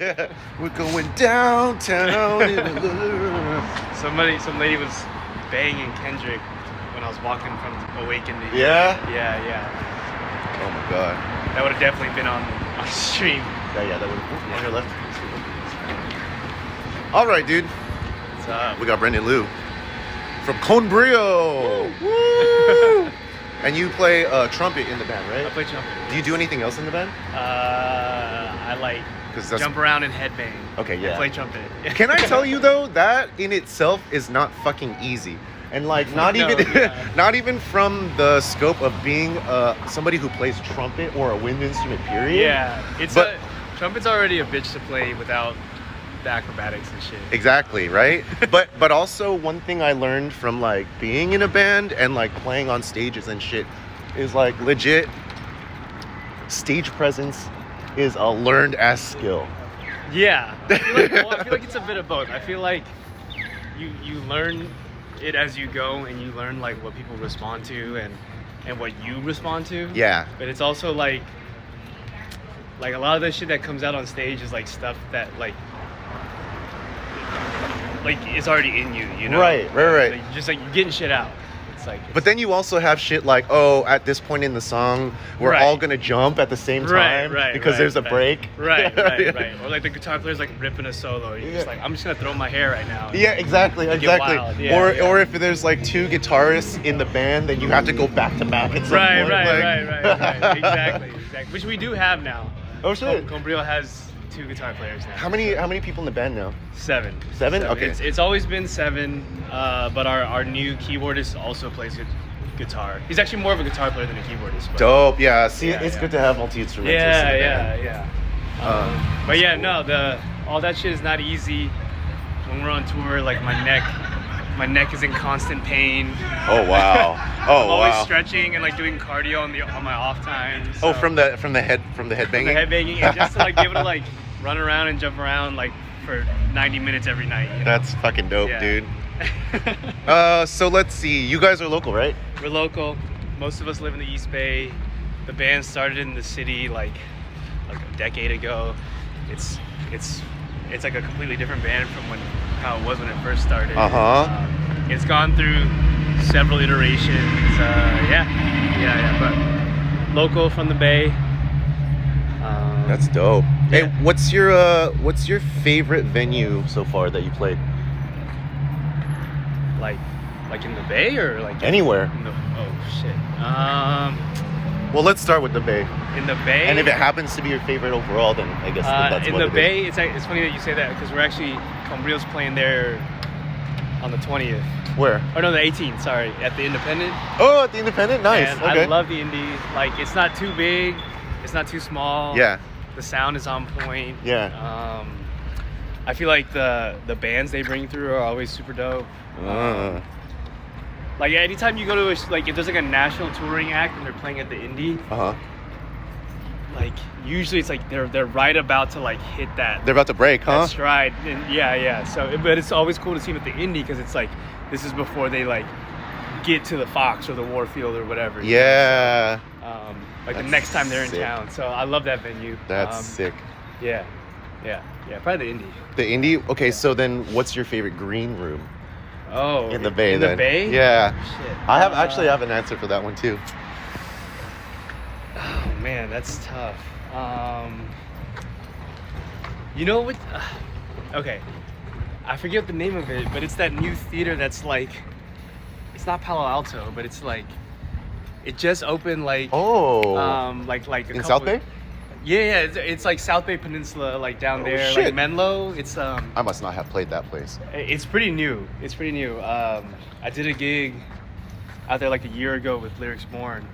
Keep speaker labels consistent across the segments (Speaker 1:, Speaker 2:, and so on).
Speaker 1: Yeah. We're going downtown in a little...
Speaker 2: Some lady was banging Kendrick when I was walking from Awaken to here.
Speaker 1: Yeah?
Speaker 2: Yeah.
Speaker 1: Oh my god.
Speaker 2: That would have definitely been on stream.
Speaker 1: Yeah, that would have... On your left. All right, dude.
Speaker 2: What's up?
Speaker 1: We got Brendan Liu from Cone Brio. Woo! And you play trumpet in the band, right?
Speaker 2: I play trumpet.
Speaker 1: Do you do anything else in the band?
Speaker 2: I like jump around and headbang.
Speaker 1: Okay, yeah.
Speaker 2: I play trumpet.
Speaker 1: Can I tell you though, that in itself is not fucking easy. And like not even from the scope of being somebody who plays trumpet or a wind instrument, period.
Speaker 2: Yeah, trumpet's already a bitch to play without the acrobatics and shit.
Speaker 1: Exactly, right? but also one thing I learned from like being in a band and like playing on stages and shit is like legit stage presence is a learned ass skill.
Speaker 2: Yeah. I feel like it's a bit of both. I feel like you learn it as you go, and you learn like what people respond to and what you respond to.
Speaker 1: Yeah.
Speaker 2: But it's also like a lot of the shit that comes out on stage is like stuff that like it's already in you, you know?
Speaker 1: Right.
Speaker 2: Like, just like you're getting shit out. It's like.
Speaker 1: But then you also have shit like, oh, at this point in the song, we're all gonna jump at the same time because there's a break.
Speaker 2: Right. Or like the guitar player's like ripping a solo. You're just like, I'm just gonna throw my hair right now.
Speaker 1: Yeah, exactly.
Speaker 2: Yeah,
Speaker 1: or if there's like two guitarists in the band, then you have to go back to back at some point.
Speaker 2: Right. Exactly. Which we do have now.
Speaker 1: Oh shit.
Speaker 2: Cone Brio has 2 guitar players now.
Speaker 1: How many people in the band now?
Speaker 2: 7.
Speaker 1: 7? Okay.
Speaker 2: It's always been 7, but our new keyboardist also plays guitar. He's actually more of a guitar player than a keyboardist. But
Speaker 1: dope. Yeah. See, it's good to have multi-instrumentalists in the band.
Speaker 2: Yeah. But yeah, no, all that shit is not easy. When we're on tour, like my neck is in constant pain.
Speaker 1: Oh wow.
Speaker 2: I'm always stretching and like doing cardio on my off time. So.
Speaker 1: Oh, from the headbanging.
Speaker 2: From the headbanging, and just to like be able to like run around and jump around like for 90 minutes every night. You know?
Speaker 1: That's fucking dope, dude. So let's see. You guys are local, right?
Speaker 2: We're local. Most of us live in the East Bay. The band started in the city like a decade ago. It's like a completely different band from how it was when it first started. It's gone through several iterations. But local from the Bay.
Speaker 1: That's dope.
Speaker 2: Yeah.
Speaker 1: Hey, what's your favorite venue so far that you played?
Speaker 2: Like in the Bay or like
Speaker 1: anywhere?
Speaker 2: Oh shit.
Speaker 1: Well, let's start with the Bay.
Speaker 2: In the Bay.
Speaker 1: And if it happens to be your favorite overall, then I guess that's
Speaker 2: in
Speaker 1: what
Speaker 2: the
Speaker 1: it
Speaker 2: Bay.
Speaker 1: is.
Speaker 2: It's funny that you say that because we're actually Cone Brio's playing there on the 20th.
Speaker 1: Where?
Speaker 2: Oh no, the 18th. Sorry, at the Independent.
Speaker 1: Oh, at the Independent. Nice.
Speaker 2: And
Speaker 1: okay.
Speaker 2: I love the Indie. Like it's not too big, it's not too small.
Speaker 1: Yeah.
Speaker 2: The sound is on point.
Speaker 1: Yeah.
Speaker 2: I feel like the bands they bring through are always super dope. Like anytime you go to if there's like a national touring act and they're playing at the Indie. Like usually it's like they're right about to like hit that.
Speaker 1: They're about to break, huh?
Speaker 2: That stride. And yeah. So, but it's always cool to see them at the Indie because it's like this is before they like get to the Fox or the Warfield or whatever.
Speaker 1: Yeah.
Speaker 2: So, like the next time they're in town. So I love that venue.
Speaker 1: That's sick.
Speaker 2: Yeah. Probably the Indie.
Speaker 1: The Indie. Okay, so then what's your favorite green room?
Speaker 2: Oh,
Speaker 1: in the Bay.
Speaker 2: In
Speaker 1: then.
Speaker 2: the Bay?
Speaker 1: Yeah.
Speaker 2: Shit.
Speaker 1: I have an answer for that one too.
Speaker 2: Oh man, that's tough. You know what? Okay, I forget the name of it, but it's that new theater that's like, it's not Palo Alto, but it's like, it just opened like.
Speaker 1: Oh.
Speaker 2: Like
Speaker 1: in South Bay.
Speaker 2: Yeah, it's like South Bay Peninsula, like down there,
Speaker 1: shit.
Speaker 2: like Menlo. It's
Speaker 1: I must not have played that place.
Speaker 2: It's pretty new. I did a gig out there like a year ago with Lyrics Born,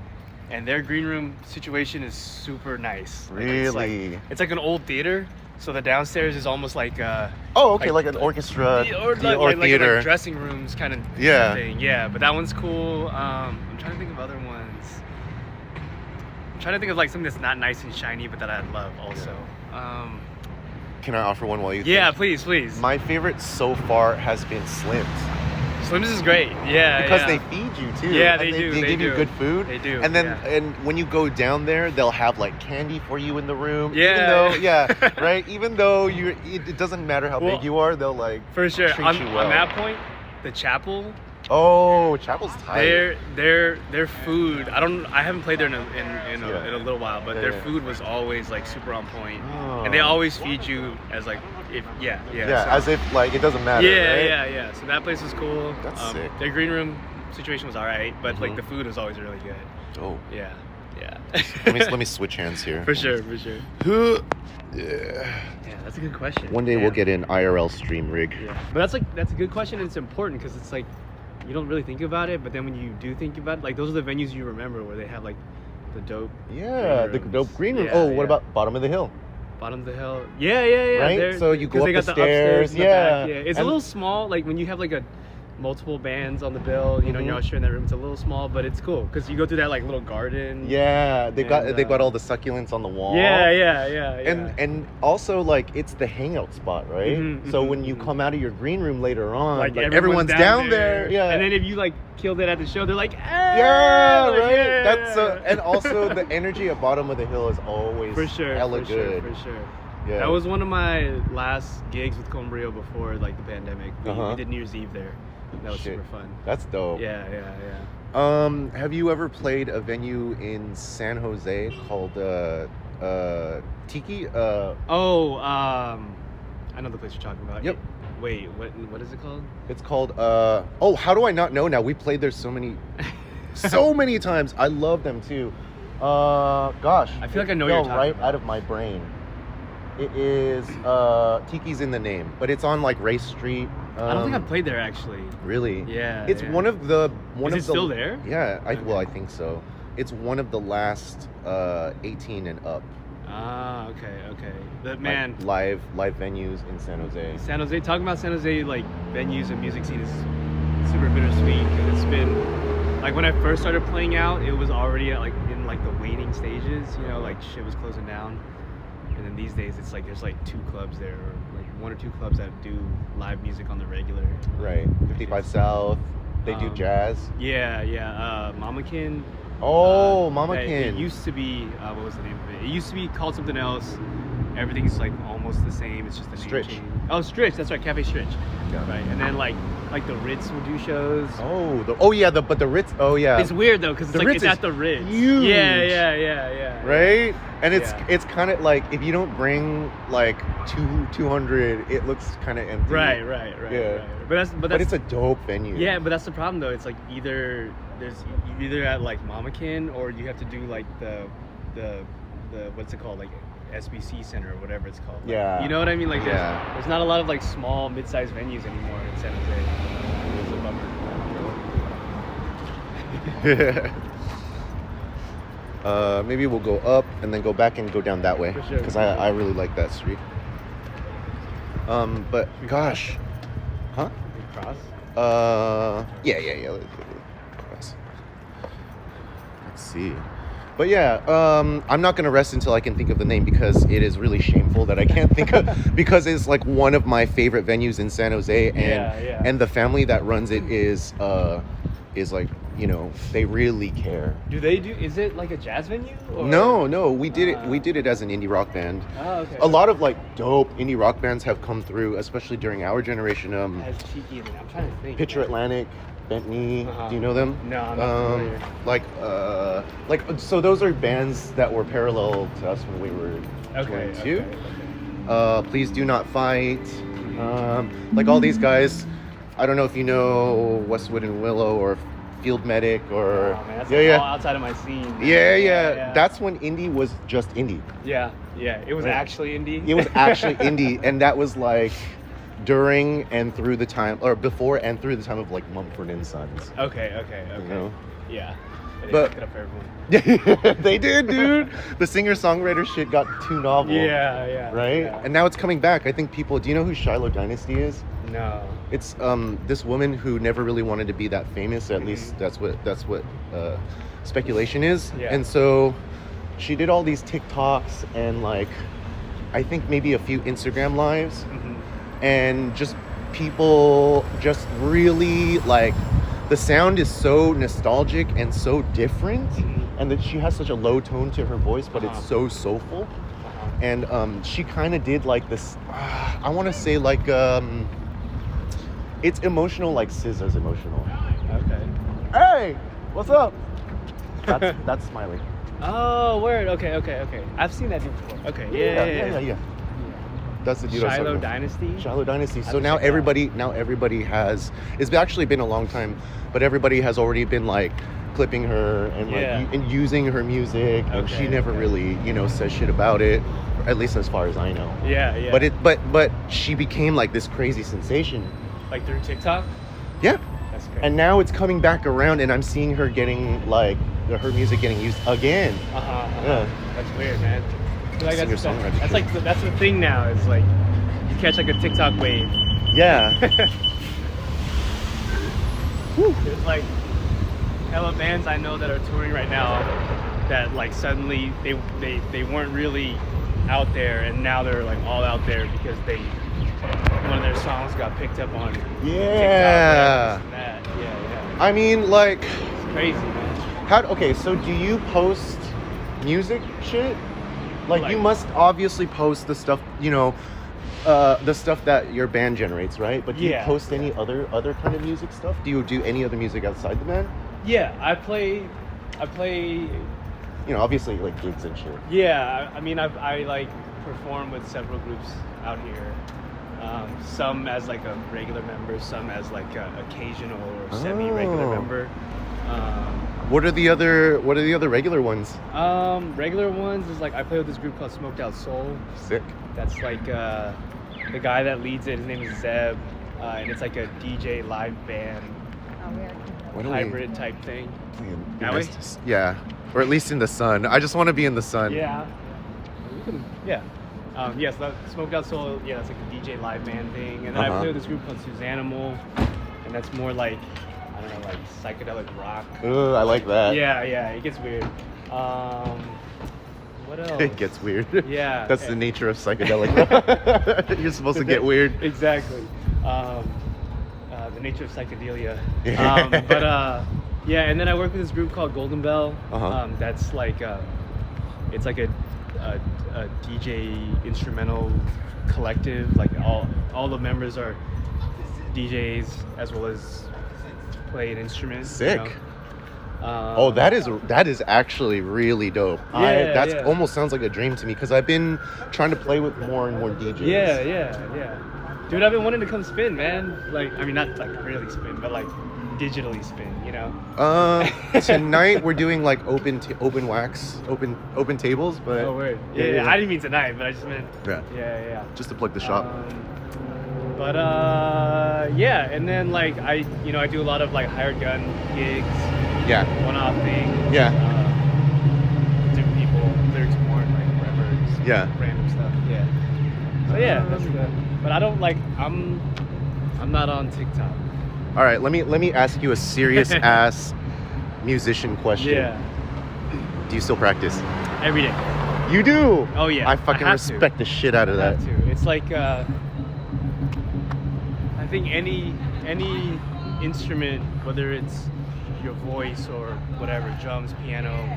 Speaker 2: and their green room situation is super nice.
Speaker 1: Really?
Speaker 2: It's like an old theater, so the downstairs is almost like
Speaker 1: like an orchestra or theater,
Speaker 2: like dressing rooms kind of thing. Yeah, but that one's cool. I'm trying to think of other ones. I'm trying to think of like something that's not nice and shiny, but that I love also.
Speaker 1: Can I offer one while you?
Speaker 2: Yeah,
Speaker 1: think?
Speaker 2: please.
Speaker 1: My favorite so far has been Slim's.
Speaker 2: Slim's is great. Yeah,
Speaker 1: because
Speaker 2: yeah.
Speaker 1: they feed you too.
Speaker 2: Yeah,
Speaker 1: and
Speaker 2: they do,
Speaker 1: They
Speaker 2: they
Speaker 1: give you
Speaker 2: do.
Speaker 1: good food.
Speaker 2: They do,
Speaker 1: And then
Speaker 2: yeah.
Speaker 1: and when you go down there, they'll have like candy for you in the room.
Speaker 2: Yeah.
Speaker 1: Even though, right. Even though it doesn't matter how
Speaker 2: Well,
Speaker 1: big you are, they'll like
Speaker 2: For sure.
Speaker 1: treat
Speaker 2: On,
Speaker 1: you well.
Speaker 2: on that point, the chapel,
Speaker 1: Oh, Chapel's tight.
Speaker 2: their food. I haven't played there in
Speaker 1: Yeah.
Speaker 2: a little while, but
Speaker 1: Yeah,
Speaker 2: their
Speaker 1: yeah.
Speaker 2: food was always like super on point,
Speaker 1: Oh.
Speaker 2: and they always feed you as like yeah.
Speaker 1: Yeah,
Speaker 2: so-
Speaker 1: as if like it doesn't matter.
Speaker 2: yeah,
Speaker 1: right?
Speaker 2: yeah. So that place was cool.
Speaker 1: That's sick.
Speaker 2: Their green room situation was alright, but like
Speaker 1: Mhm.
Speaker 2: the food was always really good.
Speaker 1: Oh,
Speaker 2: Yeah.
Speaker 1: let me switch hands here.
Speaker 2: For sure.
Speaker 1: Yeah.
Speaker 2: Yeah, that's a good question.
Speaker 1: One day we'll
Speaker 2: Damn.
Speaker 1: get an IRL stream rig.
Speaker 2: Yeah, but that's a good question, and it's important because it's like you don't really think about it, but then when you do think about it, like those are the venues you remember where they have like the dope
Speaker 1: Yeah, the
Speaker 2: green rooms.
Speaker 1: dope green room.
Speaker 2: Yeah,
Speaker 1: Oh, what
Speaker 2: yeah.
Speaker 1: about Bottom of the Hill?
Speaker 2: Bottom of the hill. Yeah.
Speaker 1: Right?
Speaker 2: They're-
Speaker 1: So you
Speaker 2: 'cause
Speaker 1: go
Speaker 2: they
Speaker 1: up
Speaker 2: got
Speaker 1: the
Speaker 2: upstairs
Speaker 1: stairs,
Speaker 2: and the
Speaker 1: yeah.
Speaker 2: back, It's a
Speaker 1: And-
Speaker 2: little small, like when you have like a multiple bands on the bill, you know, you're
Speaker 1: Mhm.
Speaker 2: all sharing that room. It's a little small, but it's cool because you go through that like little garden.
Speaker 1: Yeah, they got
Speaker 2: And,
Speaker 1: all the succulents on the wall.
Speaker 2: Yeah.
Speaker 1: And also like it's the hangout spot, right?
Speaker 2: Mhm,
Speaker 1: So
Speaker 2: mhm,
Speaker 1: when you
Speaker 2: mhm.
Speaker 1: come out of your green room later on, like
Speaker 2: everyone's
Speaker 1: down there. Yeah.
Speaker 2: And then if you like killed it at the show, they're like, hey!
Speaker 1: yeah,
Speaker 2: Like,
Speaker 1: right.
Speaker 2: yeah.
Speaker 1: That's and also the energy at Bottom of the Hill is always
Speaker 2: for sure,
Speaker 1: hella
Speaker 2: for
Speaker 1: good.
Speaker 2: sure, for sure.
Speaker 1: Yeah.
Speaker 2: That was one of my last gigs with Brio before like the pandemic.
Speaker 1: Uh-huh.
Speaker 2: We did New Year's Eve there. That was
Speaker 1: Shit.
Speaker 2: super fun.
Speaker 1: That's dope.
Speaker 2: Yeah.
Speaker 1: Have you ever played a venue in San Jose called Tiki?
Speaker 2: I know the place you're talking about.
Speaker 1: Yep.
Speaker 2: Wait, what is it called?
Speaker 1: It's called oh, how do I not know now? We played there so many times. I love them too. Gosh.
Speaker 2: I feel like I know
Speaker 1: it
Speaker 2: what you're
Speaker 1: fell
Speaker 2: talking
Speaker 1: right
Speaker 2: about.
Speaker 1: out of my brain. It is Tiki's in the name, but it's on like Race Street.
Speaker 2: I don't think I've played there actually.
Speaker 1: Really?
Speaker 2: Yeah.
Speaker 1: It's
Speaker 2: yeah.
Speaker 1: one of the
Speaker 2: Is it still there?
Speaker 1: Yeah,
Speaker 2: Okay.
Speaker 1: I think so. It's one of the last 18 and up.
Speaker 2: Ah, okay. But
Speaker 1: like,
Speaker 2: man,
Speaker 1: live venues in San Jose.
Speaker 2: San Jose, talking about San Jose like venues and music scene is super bittersweet because it's been like when I first started playing out, it was already at, like in like the waning stages, you know, like shit was closing down. And then these days it's like there's like 2 clubs there, or like 1 or 2 clubs that do live music on the regular.
Speaker 1: Right. 55 South. They do jazz.
Speaker 2: Yeah. Mamakin.
Speaker 1: Oh, Mamakin.
Speaker 2: It used to be what was the name of it? It used to be called something else. Everything's like almost the same. It's just the name
Speaker 1: Stritch.
Speaker 2: change. Oh, Stritch. That's right, Cafe Stritch.
Speaker 1: Yeah.
Speaker 2: Right, and then like the Ritz will do shows.
Speaker 1: But the Ritz. Oh yeah.
Speaker 2: It's weird though, because it's
Speaker 1: The
Speaker 2: like
Speaker 1: Ritz
Speaker 2: it's
Speaker 1: is
Speaker 2: at the Ritz.
Speaker 1: huge.
Speaker 2: Yeah.
Speaker 1: Right. And
Speaker 2: Yeah.
Speaker 1: it's kind of like if you don't bring like 200, it looks kind of empty.
Speaker 2: Right.
Speaker 1: Yeah.
Speaker 2: But
Speaker 1: it's a dope venue.
Speaker 2: yeah, but that's the problem though. It's like you're either at like Mamakin or you have to do like the what's it called, like SBC Center or whatever it's called. Like,
Speaker 1: Yeah.
Speaker 2: you know what I mean? Like
Speaker 1: Yeah.
Speaker 2: there's not a lot of like small mid-sized venues anymore in San Jose. It's a bummer.
Speaker 1: Maybe we'll go up and then go back and go down that way
Speaker 2: For sure.
Speaker 1: because I really like that street. But
Speaker 2: we
Speaker 1: gosh, huh?
Speaker 2: Big cross.
Speaker 1: Yeah. Let's see. But yeah, I'm not gonna rest until I can think of the name because it is really shameful that I can't think of because it's like one of my favorite venues in San Jose, and
Speaker 2: Yeah.
Speaker 1: and the family that runs it is like, you know, they really care.
Speaker 2: Is it like a jazz venue? Or?
Speaker 1: No, we did it as an indie rock band.
Speaker 2: Oh, okay.
Speaker 1: A lot of like dope indie rock bands have come through, especially during our generation.
Speaker 2: Has cheeky in it. I'm trying to think.
Speaker 1: Picture
Speaker 2: man.
Speaker 1: Atlantic, Bentley.
Speaker 2: Uh-huh.
Speaker 1: Do you know them?
Speaker 2: No, I'm not familiar.
Speaker 1: Like so those are bands that were parallel to us when we were 22.
Speaker 2: Okay.
Speaker 1: Please Do Not Fight. Like all these guys. I don't know if you know Westwood and Willow or Field Medic or
Speaker 2: Oh, man, that's like all outside of my scene. Man.
Speaker 1: Yeah. That's when indie was just indie.
Speaker 2: Yeah. It was
Speaker 1: Right.
Speaker 2: actually indie.
Speaker 1: It was actually indie, and that was like during and through the time, or before and through the time of like Mumford and Sons.
Speaker 2: Okay.
Speaker 1: You know?
Speaker 2: Yeah. They
Speaker 1: But-
Speaker 2: fucked it up for everyone.
Speaker 1: They did, dude. The singer-songwriter shit got too novel.
Speaker 2: Yeah.
Speaker 1: Right?
Speaker 2: Yeah.
Speaker 1: And now it's coming back. I think people. Do you know who Shiloh Dynasty is?
Speaker 2: No.
Speaker 1: It's this woman who never really wanted to be that famous. At least that's what speculation is.
Speaker 2: Yeah.
Speaker 1: And so she did all these TikToks and like I think maybe a few Instagram lives,
Speaker 2: Mhm.
Speaker 1: and just people just really like the sound is so nostalgic and so different, and that she has such a low tone to her voice, but it's so soulful. And she kind of did like this, I want to say like, it's emotional like SZA's emotional.
Speaker 2: Okay.
Speaker 1: Hey, what's up? That's Smiley.
Speaker 2: Oh, word. Okay. I've seen that dude before. Okay. Yeah.
Speaker 1: That's the dude I was talking
Speaker 2: Shiloh
Speaker 1: about.
Speaker 2: Dynasty.
Speaker 1: Shiloh Dynasty. So
Speaker 2: I've
Speaker 1: now
Speaker 2: checked
Speaker 1: everybody has. It's actually been a long time, but everybody has already been like clipping her and like and using her music, and she never really says shit about it, at least as far as I know.
Speaker 2: Yeah.
Speaker 1: But she became like this crazy sensation.
Speaker 2: Like through TikTok.
Speaker 1: Yeah.
Speaker 2: That's crazy.
Speaker 1: And now it's coming back around, and I'm seeing her getting like her music getting used again. Yeah.
Speaker 2: That's weird, man. Like
Speaker 1: Singer-songwriter
Speaker 2: that's
Speaker 1: shit.
Speaker 2: like that's the thing now. It's like you catch like a TikTok wave.
Speaker 1: Yeah.
Speaker 2: There's like hella bands I know that are touring right now that like suddenly they weren't really out there, and now they're like all out there because one of their songs got picked up on TikTok.
Speaker 1: Yeah.
Speaker 2: And that. Yeah.
Speaker 1: I mean, like,
Speaker 2: It's crazy, man.
Speaker 1: okay, so do you post music shit? Like you must obviously post the stuff, the stuff that your band generates, right? But do you post any other kind of music stuff? Do you do any other music outside the band?
Speaker 2: Yeah, I play.
Speaker 1: Obviously like gigs and shit.
Speaker 2: Yeah, I mean, I like perform with several groups out here. Some as like a regular member, some as like an occasional or semi-regular member.
Speaker 1: What are the other regular ones?
Speaker 2: Regular ones is like I play with this group called Smoked Out Soul.
Speaker 1: Sick.
Speaker 2: That's like the guy that leads it. His name is Zeb, and it's like a DJ live band hybrid type thing. That way?
Speaker 1: Yeah, or at least in the sun. I just want to be in the sun.
Speaker 2: Yeah. Yeah. Yes, Smoked Out Soul. Yeah, that's like a DJ live band thing. And then I play with this group called Suzanimal, and that's more like I don't know, like psychedelic rock.
Speaker 1: Ooh, I like that.
Speaker 2: Yeah, it gets weird. What else?
Speaker 1: It gets weird.
Speaker 2: Yeah.
Speaker 1: That's the nature of psychedelic. You're supposed to get weird.
Speaker 2: Exactly. The nature of psychedelia.
Speaker 1: Yeah.
Speaker 2: Yeah, and then I work with this group called Golden Bell. That's like it's like a DJ instrumental collective. Like all the members are DJs as well as play an instrument.
Speaker 1: Sick. That is actually really dope. That almost sounds like a dream to me, because I've been trying to play with more and more DJs.
Speaker 2: Yeah. Dude, I've been wanting to come spin, man. Like, I mean, not like really spin, but like digitally spin,
Speaker 1: Tonight we're doing like open tables, but
Speaker 2: oh word. Yeah. I didn't mean tonight, but I just meant yeah.
Speaker 1: Just to plug the shop.
Speaker 2: Yeah, and then like I do a lot of like hired gun gigs.
Speaker 1: Yeah.
Speaker 2: One-off things.
Speaker 1: Yeah.
Speaker 2: Different people, lyrics more like rappers.
Speaker 1: Yeah.
Speaker 2: Random stuff. Yeah. So yeah, that's good. But I don't like. I'm not on TikTok.
Speaker 1: All right, let me ask you a serious ass musician question.
Speaker 2: Yeah.
Speaker 1: Do you still practice?
Speaker 2: Every day.
Speaker 1: You do?
Speaker 2: Oh yeah.
Speaker 1: I fucking respect the shit out of that.
Speaker 2: I have to. It's like I think any instrument, whether it's your voice or whatever, drums, piano,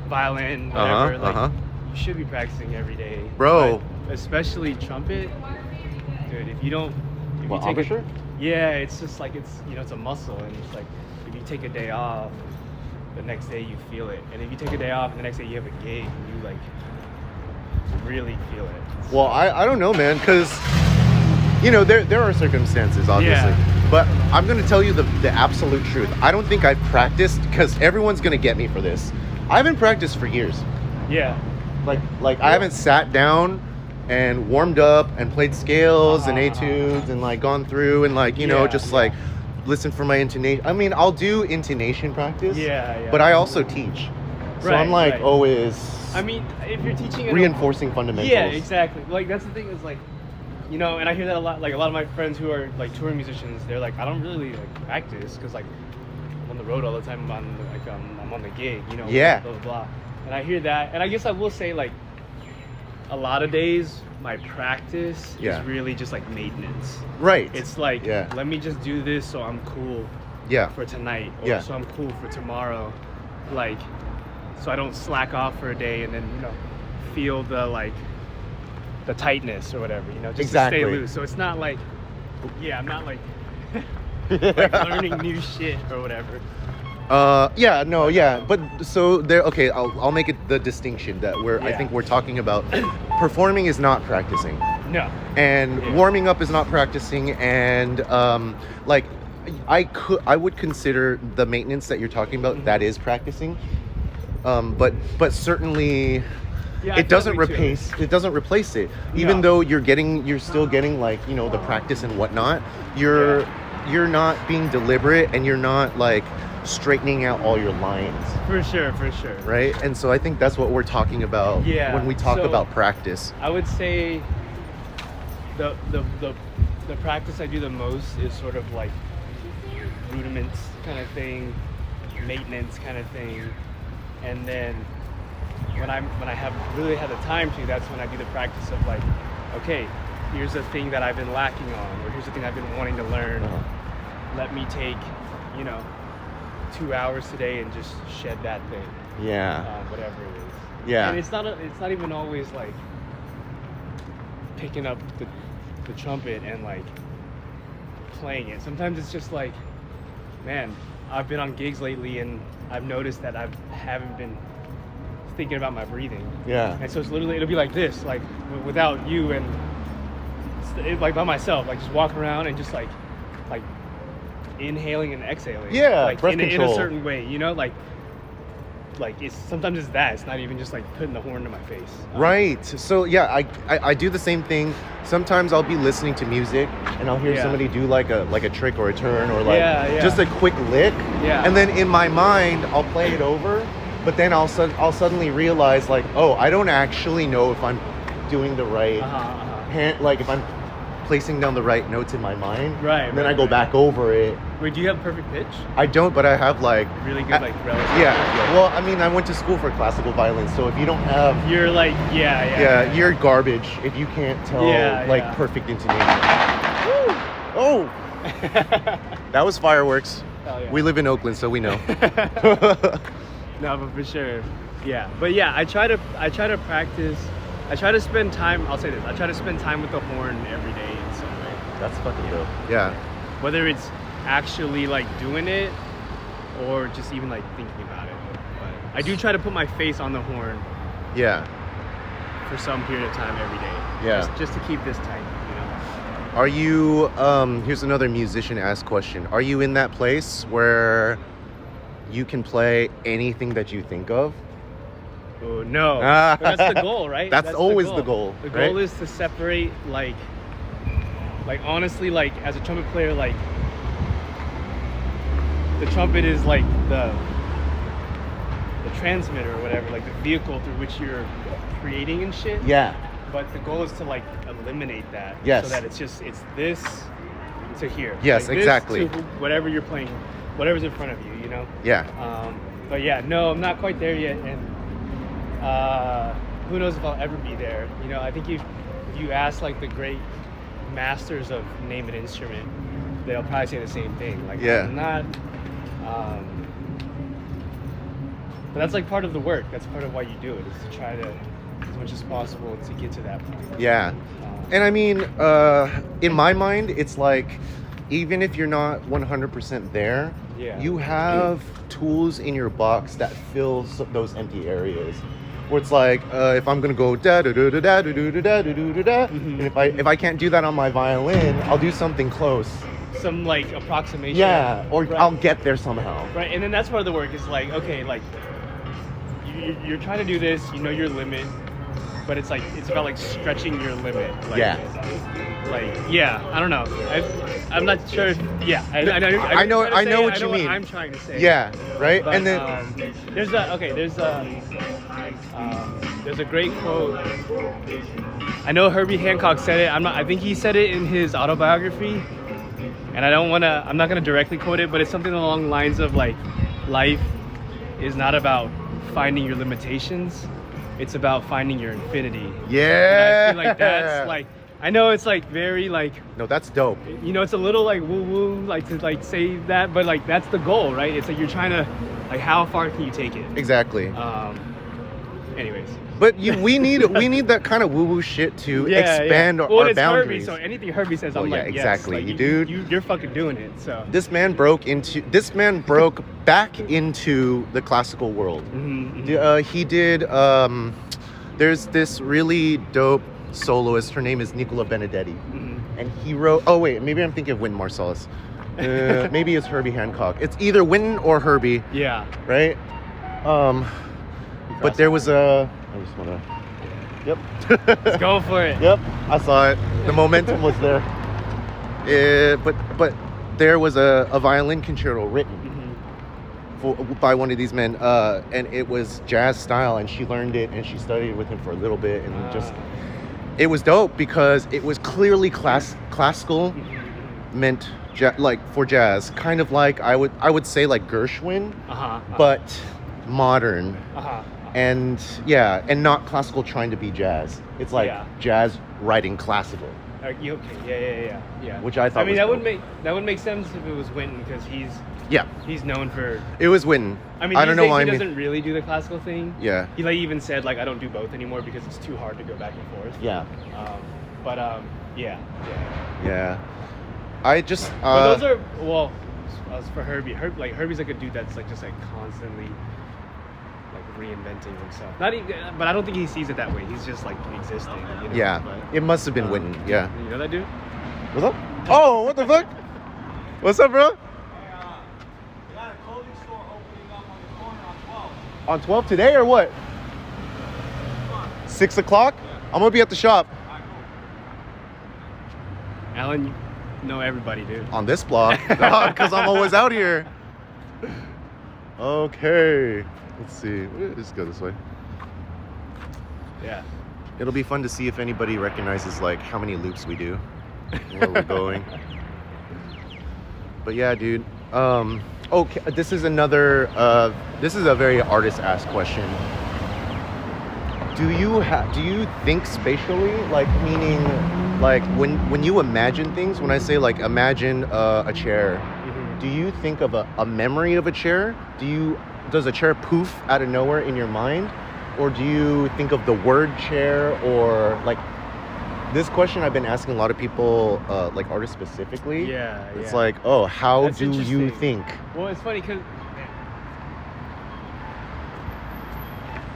Speaker 2: violin, whatever, you should be practicing every day.
Speaker 1: Bro.
Speaker 2: But especially trumpet, dude. If you don't,
Speaker 1: embouchure?
Speaker 2: Yeah, it's just like it's a muscle, and it's like if you take a day off, the next day you feel it, and if you take a day off and the next day you have a gig, you like really feel it.
Speaker 1: Well, I don't know, man, because there are circumstances, obviously.
Speaker 2: Yeah.
Speaker 1: But I'm going to tell you the absolute truth. I don't think I've practiced, because everyone's going to get me for this. I haven't practiced for years.
Speaker 2: Yeah.
Speaker 1: Like I haven't sat down and warmed up and played scales and etudes and like gone through and like, like listen for my intonation. I mean, I'll do intonation practice.
Speaker 2: Yeah.
Speaker 1: But I also teach. So I'm like always
Speaker 2: I mean, if you're teaching
Speaker 1: reinforcing fundamentals.
Speaker 2: Yeah, exactly. Like that's the thing is like, and I hear that a lot. Like a lot of my friends who are like touring musicians, they're like, I don't really like practice because like I'm on the road all the time. I'm on the gig,
Speaker 1: Yeah.
Speaker 2: blah blah blah. And I hear that, and I guess I will say like a lot of days my practice
Speaker 1: Yeah.
Speaker 2: is really just like maintenance.
Speaker 1: Right.
Speaker 2: It's like,
Speaker 1: Yeah.
Speaker 2: let me just do this so I'm cool
Speaker 1: Yeah.
Speaker 2: for tonight, or
Speaker 1: Yeah.
Speaker 2: so I'm cool for tomorrow, like, so I don't slack off for a day and then, you know, feel the tightness or whatever, you know, just
Speaker 1: Exactly.
Speaker 2: to stay loose. So it's not like, I'm not like like learning new shit or whatever.
Speaker 1: But so there. Okay, I'll make it the distinction that I think we're talking about. Performing is not practicing,
Speaker 2: No.
Speaker 1: and
Speaker 2: Yeah.
Speaker 1: warming up is not practicing, and like I would consider the maintenance that you're talking about that is practicing, but certainly.
Speaker 2: Yeah, I
Speaker 1: It doesn't
Speaker 2: feel like me too.
Speaker 1: replace it. Even
Speaker 2: No.
Speaker 1: though you're still getting like, you know, the practice and whatnot. You're not being deliberate, and you're not like straightening out all your lines,
Speaker 2: For sure.
Speaker 1: right? And so I think that's what we're talking about when we talk
Speaker 2: so-
Speaker 1: about practice.
Speaker 2: I would say the practice I do the most is sort of like rudiments kind of thing, maintenance kind of thing, and then when I have really had the time to, that's when I do the practice of like, okay, here's the thing that I've been lacking on, or here's the thing I've been wanting to learn.
Speaker 1: Uh-huh.
Speaker 2: Let me take, you know, 2 hours today and just shed that thing.
Speaker 1: Yeah.
Speaker 2: Whatever it is.
Speaker 1: Yeah.
Speaker 2: And it's not even always like picking up the trumpet and like playing it. Sometimes it's just like, man, I've been on gigs lately and I've noticed that I haven't been thinking about my breathing.
Speaker 1: Yeah.
Speaker 2: And so it'll be like this, like without you and like by myself, like just walking around and just like inhaling and exhaling.
Speaker 1: Yeah,
Speaker 2: like
Speaker 1: breath
Speaker 2: in a
Speaker 1: control.
Speaker 2: certain way, you know, like it's sometimes it's that. It's not even just like putting the horn to my face.
Speaker 1: Right. So yeah, I do the same thing. Sometimes I'll be listening to music and I'll hear
Speaker 2: Yeah.
Speaker 1: somebody do like a trick or a turn or like
Speaker 2: Yeah.
Speaker 1: just a quick lick.
Speaker 2: Yeah.
Speaker 1: And then in my mind I'll play it over, but then I'll suddenly realize like, oh, I don't actually know if I'm doing the right hand, like if I'm placing down the right notes in my mind.
Speaker 2: Right.
Speaker 1: And then I go back over it.
Speaker 2: Wait, do you have perfect pitch?
Speaker 1: I don't, but I have like
Speaker 2: Really good, like relative.
Speaker 1: yeah. Well, I mean, I went to school for classical violin, so if you don't have
Speaker 2: You're like,
Speaker 1: yeah, you're garbage if you can't tell like
Speaker 2: Yeah.
Speaker 1: perfect intonation. Woo! Oh, that was fireworks.
Speaker 2: Hell yeah.
Speaker 1: We live in Oakland, so we know.
Speaker 2: No, but for sure. Yeah. But yeah, I try to practice. I try to spend time, I'll say this, I try to spend time with the horn every day in some way.
Speaker 1: That's fucking dope. Yeah.
Speaker 2: Whether it's actually like doing it or just even like thinking about it. But I do try to put my face on the horn
Speaker 1: Yeah.
Speaker 2: for some period of time every day.
Speaker 1: Yeah.
Speaker 2: Just to keep this tight, you know?
Speaker 1: Are you, here's another musician-asked question. Are you in that place where you can play anything that you think of?
Speaker 2: Oh, no. But that's the goal, right?
Speaker 1: That's always the goal,
Speaker 2: The
Speaker 1: right?
Speaker 2: goal is to separate, like honestly, like as a trumpet player, like the trumpet is like the transmitter or whatever, like the vehicle through which you're creating and shit.
Speaker 1: Yeah.
Speaker 2: But the goal is to like eliminate that.
Speaker 1: Yes.
Speaker 2: So that it's this to here.
Speaker 1: Yes,
Speaker 2: Like, this
Speaker 1: exactly.
Speaker 2: to whatever you're playing, whatever's in front of you, you know?
Speaker 1: Yeah.
Speaker 2: But yeah, no, I'm not quite there yet, and who knows if I'll ever be there. You know, I think if you ask like the great masters of name an instrument, they'll probably say the same thing. Like,
Speaker 1: Yeah.
Speaker 2: I'm not. But that's like part of the work. That's part of why you do it, is to try to, as much as possible, to get to that point.
Speaker 1: Yeah. And I mean, in my mind, it's like, even if you're not 100% there,
Speaker 2: Yeah.
Speaker 1: you have tools in your box that fills those empty areas. Where it's like, if I'm gonna go da da da da da da da da da da da, and if I can't do that on my violin, I'll do something close.
Speaker 2: Some like approximation.
Speaker 1: Yeah, or
Speaker 2: Right.
Speaker 1: I'll get there somehow.
Speaker 2: Right, and then that's part of the work is like, okay, like you're trying to do this, you know your limit, but it's about like stretching your limit. Like,
Speaker 1: Yeah.
Speaker 2: Like, yeah, I don't know. I'm not sure. Yeah, I know
Speaker 1: what you mean.
Speaker 2: I'm trying to say.
Speaker 1: Yeah, right.
Speaker 2: But,
Speaker 1: And then
Speaker 2: there's a great quote. I know Herbie Hancock said it. I think he said it in his autobiography, and I'm not gonna directly quote it, but it's something along the lines of like, life is not about finding your limitations, it's about finding your infinity.
Speaker 1: Yeah.
Speaker 2: And I feel like that's like, I know it's like very like,
Speaker 1: No, that's dope.
Speaker 2: you know, it's a little like woo woo, like to like say that, but like that's the goal, right? It's like you're trying to, like, how far can you take it?
Speaker 1: Exactly.
Speaker 2: Anyways.
Speaker 1: But we need that kind of woo woo shit to expand
Speaker 2: well,
Speaker 1: our
Speaker 2: it's
Speaker 1: boundaries.
Speaker 2: Herbie, so anything Herbie says, I'm
Speaker 1: Well, yeah,
Speaker 2: like,
Speaker 1: exactly.
Speaker 2: yes, like,
Speaker 1: Dude.
Speaker 2: you're fucking doing it. So
Speaker 1: This man broke back into the classical world. He did. There's this really dope soloist. Her name is Nicola Benedetti, and he wrote. Oh wait, maybe I'm thinking of Wynton Marsalis. Maybe it's Herbie Hancock. It's either Wynton or Herbie.
Speaker 2: Yeah.
Speaker 1: Right. But there was a. I just wanna. Yep.
Speaker 2: Let's go for it.
Speaker 1: Yep. I saw it. The momentum was there. But there was a violin concerto written by one of these men, and it was jazz style, and she learned it and she studied with him for a little bit, and just it was dope because it was clearly classical meant like for jazz, kind of like I would say like Gershwin, but modern. And and not classical trying to be jazz. It's like jazz writing classical.
Speaker 2: Okay. Yeah.
Speaker 1: Which I thought.
Speaker 2: I mean,
Speaker 1: was
Speaker 2: that would make sense if it was Wynton, because he's known for.
Speaker 1: It was Wynton.
Speaker 2: I mean,
Speaker 1: I don't know why
Speaker 2: he doesn't really do the classical thing.
Speaker 1: Yeah.
Speaker 2: He like even said like, I don't do both anymore because it's too hard to go back and forth.
Speaker 1: Yeah.
Speaker 2: Yeah.
Speaker 1: I just.
Speaker 2: But those are as for Herbie. Herbie's like a dude that's like just like constantly like reinventing himself. Not even, but I don't think he sees it that way. He's just like existing. You know?
Speaker 1: Yeah.
Speaker 2: But,
Speaker 1: it must have been Wynton. Yeah.
Speaker 2: You know that dude?
Speaker 1: What's up? Oh, what the fuck? What's up, bro?
Speaker 3: We got a clothing store opening up on the corner on 12.
Speaker 1: On 12 today or what? 6 o'clock? I'm gonna be at the shop.
Speaker 2: Alan, you know everybody, dude.
Speaker 1: On this block, because I'm always out here. Okay, let's see. Let's go this way.
Speaker 2: Yeah.
Speaker 1: It'll be fun to see if anybody recognizes like how many loops we do, where we're going. But yeah, dude. Okay, this is another. This is a very artist-asked question. Do you think spatially, like meaning, like when you imagine things? When I say like imagine a chair, do you think of a memory of a chair? Does a chair poof out of nowhere in your mind, or do you think of the word chair, or like this question I've been asking a lot of people, like artists specifically.
Speaker 2: Yeah.
Speaker 1: It's like, oh, how
Speaker 2: That's
Speaker 1: do you
Speaker 2: interesting.
Speaker 1: think?
Speaker 2: Well, it's funny because.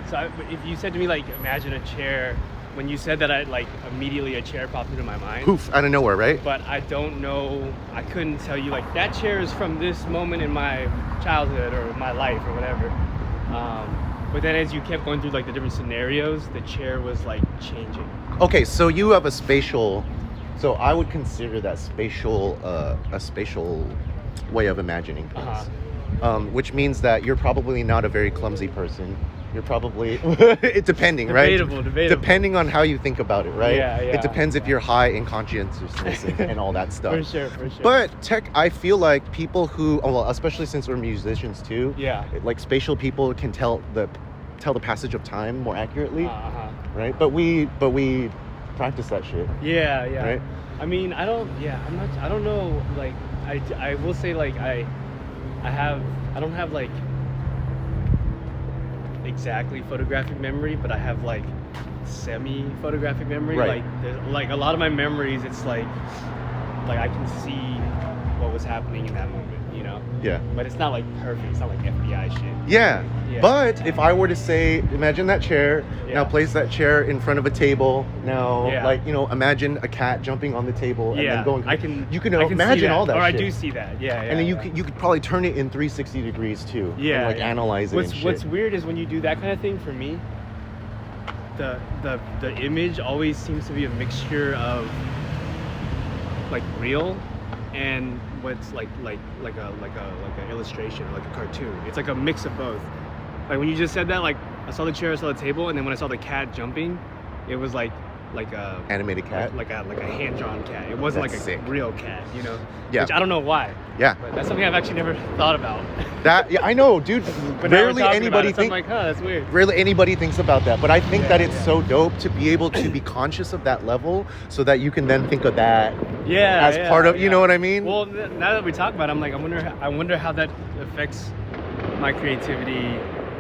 Speaker 2: So if you said to me like imagine a chair, when you said that, I like immediately a chair popped into my mind.
Speaker 1: Poof out of nowhere, right?
Speaker 2: But I don't know. I couldn't tell you like that chair is from this moment in my childhood or my life or whatever. But then as you kept going through like the different scenarios, the chair was like changing.
Speaker 1: Okay, so you have a spatial. So I would consider that spatial a spatial way of imagining things, which means that you're probably not a very clumsy person. You're probably it depending,
Speaker 2: Debatable.
Speaker 1: Depending on how you think about it, right?
Speaker 2: Yeah.
Speaker 1: It depends if you're high in conscientiousness and all that stuff.
Speaker 2: For sure.
Speaker 1: But I feel like people who, well, especially since we're musicians too, like spatial people can tell the passage of time more accurately, right? But we practice that shit.
Speaker 2: Yeah.
Speaker 1: Right?
Speaker 2: I mean, I don't know. Like, I will say like I don't have like exactly photographic memory, but I have like semi-photographic memory.
Speaker 1: Right.
Speaker 2: Like a lot of my memories, it's like I can see what was happening in that moment, you know?
Speaker 1: Yeah.
Speaker 2: But it's not like perfect. It's not like FBI shit.
Speaker 1: Yeah. But if I were to say, imagine that chair, now place that chair in front of a table, now like, you know, imagine a cat jumping on the table and then going, you can imagine all that
Speaker 2: or
Speaker 1: shit.
Speaker 2: I do see that, and
Speaker 1: then you could probably turn it in 360 degrees too. And like analyze it and shit.
Speaker 2: What's weird is when you do that kind of thing, for me, the image always seems to be a mixture of like real and what's like a illustration, like a cartoon. It's like a mix of both. Like when you just said that, like I saw the chair, I saw the table, and then when I saw the cat jumping, it was like like a
Speaker 1: Animated cat.
Speaker 2: like a hand drawn cat. It wasn't
Speaker 1: That's
Speaker 2: like a
Speaker 1: sick.
Speaker 2: real cat, you know.
Speaker 1: Yeah.
Speaker 2: Which I don't know why.
Speaker 1: Yeah.
Speaker 2: But that's something I've actually never thought about.
Speaker 1: Yeah, I know, dude.
Speaker 2: But now we're
Speaker 1: Rarely
Speaker 2: talking
Speaker 1: anybody
Speaker 2: about it, so I'm
Speaker 1: thinks.
Speaker 2: like, huh, that's weird.
Speaker 1: Rarely anybody thinks about that, but I think
Speaker 2: Yeah,
Speaker 1: that it's
Speaker 2: yeah.
Speaker 1: so dope to be able to be conscious of that level, so that you can then think of that
Speaker 2: Yeah.
Speaker 1: as part of. You know what I mean?
Speaker 2: Well, now that we talk about it, I'm like, I wonder how that affects my creativity,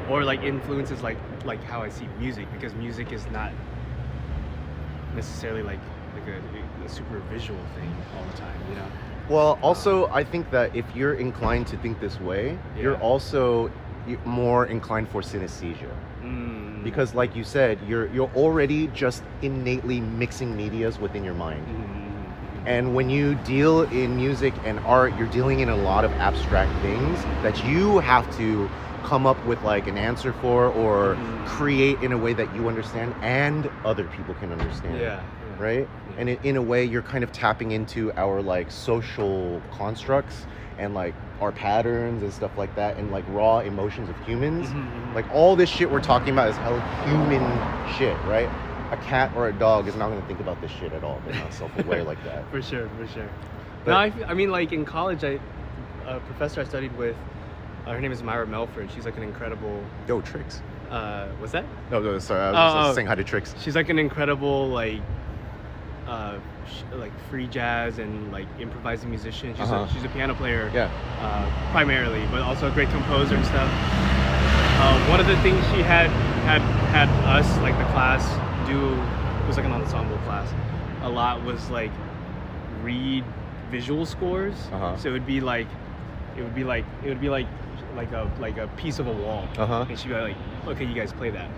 Speaker 2: or like influences like how I see music, because music is not necessarily like a super visual thing all the time, you know.
Speaker 1: Well, also, I think that if you're inclined to think this way, you're also more inclined for synesthesia. Because, like you said, you're already just innately mixing medias within your mind. And when you deal in music and art, you're dealing in a lot of abstract things that you have to come up with like an answer for, or create in a way that you understand and other people can understand.
Speaker 2: Yeah.
Speaker 1: Right? And in a way, you're kind of tapping into our like social constructs and like our patterns and stuff like that, and like raw emotions of humans. Like all this shit we're talking about is hella human shit, right? A cat or a dog is not going to think about this shit at all. They're not self-aware like that.
Speaker 2: For sure.
Speaker 1: But-
Speaker 2: No, I mean, like in college, a professor I studied with, her name is Myra Melford. She's like an incredible.
Speaker 1: Yo, Tricks.
Speaker 2: What's that?
Speaker 1: No, sorry. I was just saying hi to Tricks.
Speaker 2: She's like an incredible like free jazz and like improvising musician. She's a piano player.
Speaker 1: Yeah.
Speaker 2: Primarily, but also a great composer and stuff. One of the things she had us, like the class, do, it was like an ensemble class, a lot was like read visual scores. So it would be like a piece of a wall. And she'd be like, okay, you guys play that.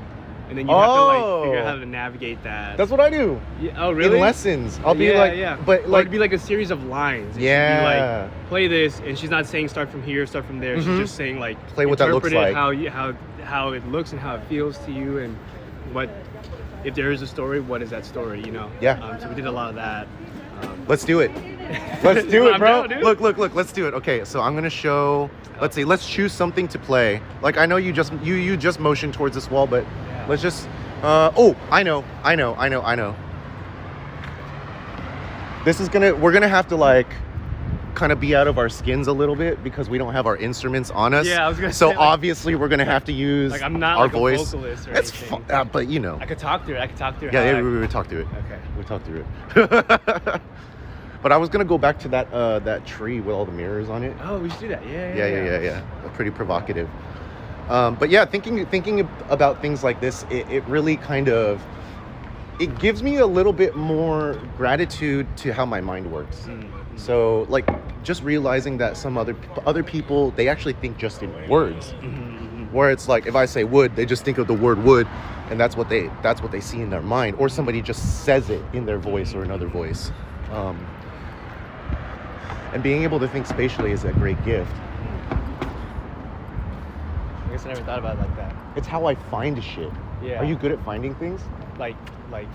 Speaker 2: And then you have to like figure out how to navigate that.
Speaker 1: That's what I do.
Speaker 2: Yeah, oh, really?
Speaker 1: In lessons, I'll be like, but
Speaker 2: or
Speaker 1: like,
Speaker 2: it'd be like a series of lines. And she'd be like, play this, and she's not saying start from here, start from there. She's just saying like,
Speaker 1: play what that looks
Speaker 2: interpret
Speaker 1: like.
Speaker 2: it, how it looks and how it feels to you, and what, if there is a story, what is that story? You know?
Speaker 1: Yeah.
Speaker 2: So we did a lot of that.
Speaker 1: Let's do it. Let's do it,
Speaker 2: I'm
Speaker 1: bro.
Speaker 2: down, dude.
Speaker 1: Look. Let's do it. Okay, so I'm gonna show. Let's see. Let's choose something to play. Like I know you just motioned towards this wall, but let's just. I know. We're gonna have to like kind of be out of our skins a little bit because we don't have our instruments on us.
Speaker 2: Yeah, I was gonna
Speaker 1: so
Speaker 2: say, like,
Speaker 1: obviously we're gonna have to use
Speaker 2: like I'm not
Speaker 1: our
Speaker 2: like
Speaker 1: voice.
Speaker 2: a vocalist or
Speaker 1: It's
Speaker 2: anything.
Speaker 1: fun, but you know.
Speaker 2: I could talk through it.
Speaker 1: Yeah, we talked through it.
Speaker 2: Okay.
Speaker 1: We talked through it. But I was gonna go back to that tree with all the mirrors on it.
Speaker 2: Oh, we should do that.
Speaker 1: Yeah. Pretty provocative. But yeah, thinking about things like this, it really kind of, it gives me a little bit more gratitude to how my mind works. So like just realizing that some other people, they actually think just in words. Where it's like if I say wood, they just think of the word wood, and that's what they see in their mind, or somebody just says it in their voice or another voice. And being able to think spatially is a great gift.
Speaker 2: I guess I never thought about it like that.
Speaker 1: It's how I find shit.
Speaker 2: Yeah.
Speaker 1: Are you good at finding things?
Speaker 2: Like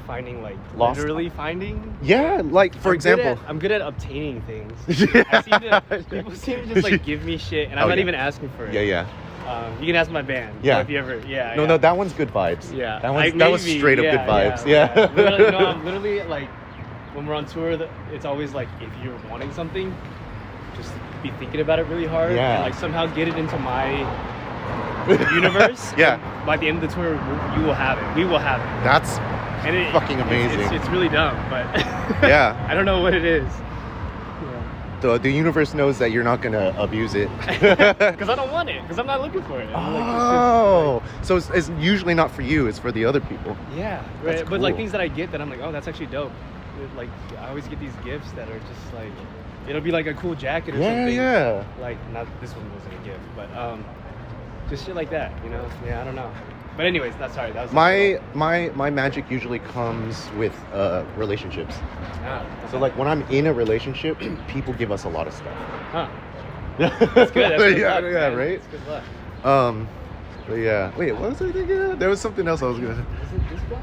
Speaker 2: finding, like
Speaker 1: Lost.
Speaker 2: literally finding?
Speaker 1: Yeah, like for example.
Speaker 2: I'm good at obtaining things.
Speaker 1: Yeah.
Speaker 2: People seem to just like give me shit, and I'm not even asking for it.
Speaker 1: Yeah.
Speaker 2: You can ask my band.
Speaker 1: Yeah.
Speaker 2: If you ever,
Speaker 1: No, that one's good vibes.
Speaker 2: Yeah.
Speaker 1: That was straight up good vibes. Yeah.
Speaker 2: Literally, I'm literally like, when we're on tour, it's always like, if you're wanting something, just be thinking about it really hard.
Speaker 1: Yeah.
Speaker 2: And like somehow get it into my universe.
Speaker 1: Yeah.
Speaker 2: And by the end of the tour, you will have it. We will have it.
Speaker 1: That's
Speaker 2: And
Speaker 1: fucking amazing.
Speaker 2: It's really dumb, but
Speaker 1: Yeah.
Speaker 2: I don't know what it is.
Speaker 1: The universe knows that you're not gonna abuse it.
Speaker 2: Because I don't want it. Because I'm not looking for it. I'm like,
Speaker 1: So it's usually not for you. It's for the other people.
Speaker 2: yeah,
Speaker 1: That's
Speaker 2: right. But like
Speaker 1: cool.
Speaker 2: things that I get that I'm like, oh, that's actually dope. Like I always get these gifts that are just like, it'll be like a cool jacket or something.
Speaker 1: Yeah.
Speaker 2: Like not this one wasn't a gift, but just shit like that, you know? Yeah, I don't know. But anyways, sorry. That was
Speaker 1: My magic usually comes with relationships. So like when I'm in a relationship, people give us a lot of stuff.
Speaker 2: Huh. That's good. That's good luck,
Speaker 1: yeah,
Speaker 2: man.
Speaker 1: right.
Speaker 2: That's good luck.
Speaker 1: But yeah. Wait, what was I thinking? There was something else I was gonna.
Speaker 2: Is it this one?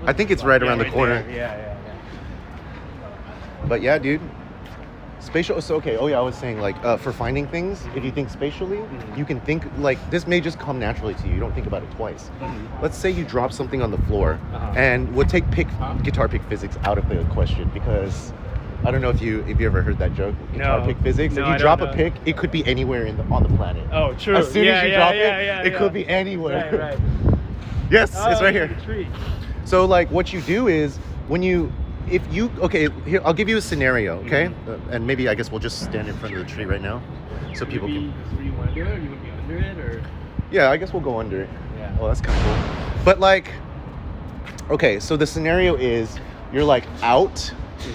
Speaker 1: I think it's right around the corner.
Speaker 2: Yeah.
Speaker 1: But yeah, dude. Spatial. So okay. Oh yeah, I was saying like for finding things, if you think spatially, you can think like this may just come naturally to you. You don't think about it twice. Let's say you drop something on the floor, and we'll take guitar pick physics out of the question because I don't know if you ever heard that joke. Guitar pick physics.
Speaker 2: No,
Speaker 1: if you
Speaker 2: I
Speaker 1: drop
Speaker 2: don't
Speaker 1: a
Speaker 2: know.
Speaker 1: pick, it could be anywhere on the planet.
Speaker 2: Oh, true.
Speaker 1: As soon as you drop it
Speaker 2: yeah.
Speaker 1: could be anywhere.
Speaker 2: Right.
Speaker 1: Yes,
Speaker 2: Oh,
Speaker 1: it's right
Speaker 2: yeah,
Speaker 1: here.
Speaker 2: the tree.
Speaker 1: So like what you do is okay, here I'll give you a scenario, okay? And maybe I guess we'll just stand in front of the tree right now, so people can.
Speaker 2: Where you want to do it? Or you want to be under it, or?
Speaker 1: Yeah, I guess we'll go under it.
Speaker 2: Yeah.
Speaker 1: Oh, that's kind of cool. But like, okay, so the scenario is you're like out,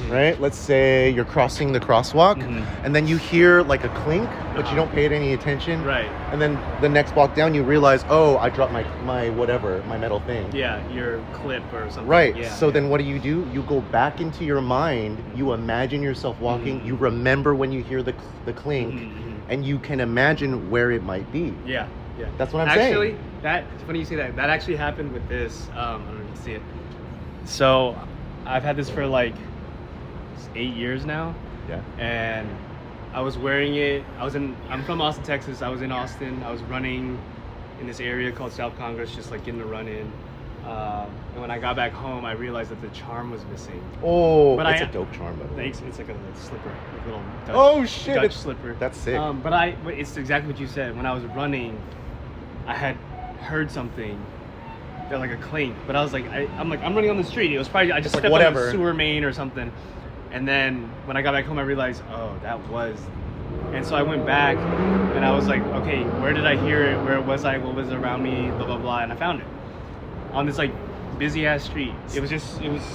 Speaker 1: right? Let's say you're crossing the crosswalk, and then you hear like a clink, but you don't pay it any attention.
Speaker 2: Right.
Speaker 1: And then the next block down, you realize, oh, I dropped my whatever, my metal thing.
Speaker 2: Yeah, your clip or something.
Speaker 1: Right.
Speaker 2: Yeah,
Speaker 1: So then what do? You go back into your mind, you imagine yourself walking, you remember when you hear the clink, and you can imagine where it might be.
Speaker 2: Yeah.
Speaker 1: That's what I'm saying.
Speaker 2: Actually, it's funny you say that. That actually happened with this. I don't know if you can see it. So, I've had this for like 8 years now.
Speaker 1: Yeah.
Speaker 2: And I was wearing it. I'm from Austin, Texas. I was in Austin. I was running in this area called South Congress, just like getting a run in. And when I got back home, I realized that the charm was missing.
Speaker 1: Oh,
Speaker 2: But
Speaker 1: it's a dope charm, by the way.
Speaker 2: It's like a slipper, like a little Dutch,
Speaker 1: Oh shit!
Speaker 2: Dutch slipper.
Speaker 1: That's sick.
Speaker 2: But it's exactly what you said. When I was running, I had heard something, that like a clink. But I was like, I'm running on the street. It was probably I just
Speaker 1: like
Speaker 2: stepped
Speaker 1: whatever.
Speaker 2: on a sewer main or something. And then when I got back home, I realized, oh, that was. And so I went back, and I was like, okay, where did I hear it? Where was I? What was around me? Blah blah blah. And I found it on this like busy ass street. It was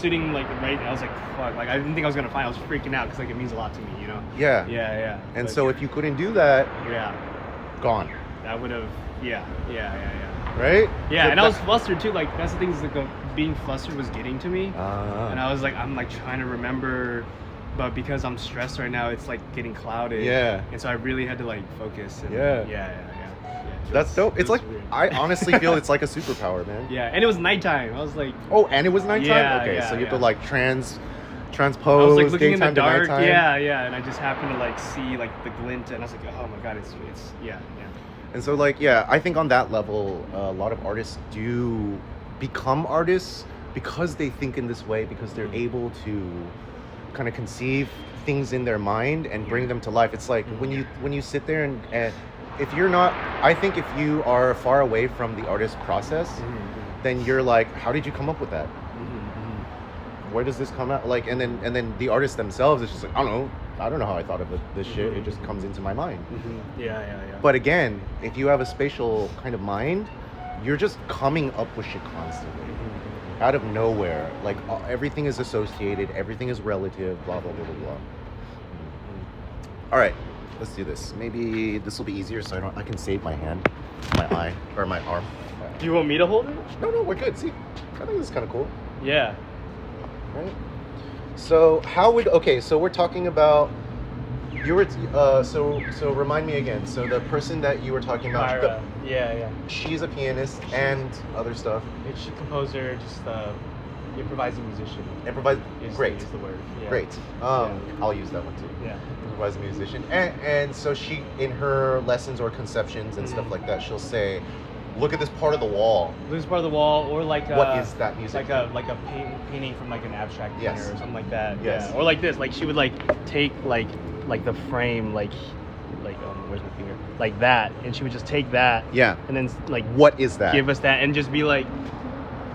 Speaker 2: sitting like right. I was like, fuck. Like I didn't think I was gonna find it. I was freaking out because like it means a lot to me, you know.
Speaker 1: Yeah.
Speaker 2: Yeah.
Speaker 1: And
Speaker 2: But,
Speaker 1: so if you couldn't do that,
Speaker 2: yeah,
Speaker 1: gone.
Speaker 2: that would have. Yeah.
Speaker 1: Right?
Speaker 2: Yeah,
Speaker 1: So
Speaker 2: and I was flustered too. Like that's the thing is like being flustered was getting to me,
Speaker 1: Ah.
Speaker 2: and I was like, I'm like trying to remember, but because I'm stressed right now, it's like getting clouded.
Speaker 1: Yeah.
Speaker 2: And so I really had to like focus. And,
Speaker 1: Yeah.
Speaker 2: It
Speaker 1: That's
Speaker 2: was-
Speaker 1: dope.
Speaker 2: it
Speaker 1: It's
Speaker 2: was
Speaker 1: like
Speaker 2: weird.
Speaker 1: I honestly feel it's like a superpower, man.
Speaker 2: Yeah, and it was nighttime. I was like,
Speaker 1: Oh, and it was nighttime?
Speaker 2: Yeah,
Speaker 1: Okay,
Speaker 2: yeah,
Speaker 1: so you have
Speaker 2: yeah.
Speaker 1: to like
Speaker 2: I
Speaker 1: transpose
Speaker 2: was like looking in the
Speaker 1: daytime to
Speaker 2: dark.
Speaker 1: nighttime.
Speaker 2: Yeah, and I just happened to like see like the glint, and I was like, oh my god, it's yeah.
Speaker 1: And so like I think on that level, a lot of artists do become artists because they think in this way, because they're able to kind of conceive things in their mind and bring them to life. It's like when you sit there and if you're not, I think if you are far away from the artist process, then you're like, how did you come up with that? Where does this come out? Like, and then the artists themselves, it's just like, I don't know how I thought of this shit. It just comes into my mind.
Speaker 2: Yeah.
Speaker 1: But again, if you have a spatial kind of mind, you're just coming up with shit constantly. Out of nowhere. Like everything is associated, everything is relative, blah, blah, blah, blah, blah. All right, let's do this. Maybe this will be easier so I can save my hand, my eye, or my arm.
Speaker 2: Do you want me to hold it?
Speaker 1: No, we're good. See, I think this is kind of cool.
Speaker 2: Yeah.
Speaker 1: Right? So so we're talking about, you were, so remind me again. So the person that you were talking about,
Speaker 2: Myra. Yeah.
Speaker 1: she's a pianist and other stuff.
Speaker 2: She's a composer, just improvising musician.
Speaker 1: Great.
Speaker 2: Is the word. Yeah.
Speaker 1: Great. I'll use that one too.
Speaker 2: Yeah.
Speaker 1: Improvising musician. And so she, in her lessons or conceptions and stuff like that, she'll say, look at this part of the wall.
Speaker 2: This part of the wall, or like
Speaker 1: What is that music?
Speaker 2: like a painting from like an abstract painter
Speaker 1: Yes.
Speaker 2: or something like that.
Speaker 1: Yes.
Speaker 2: Yeah. Or like this, like she would like take like the frame like where's my finger? Like that, and she would just take that.
Speaker 1: Yeah.
Speaker 2: And then like
Speaker 1: What is that?
Speaker 2: give us that and just be like,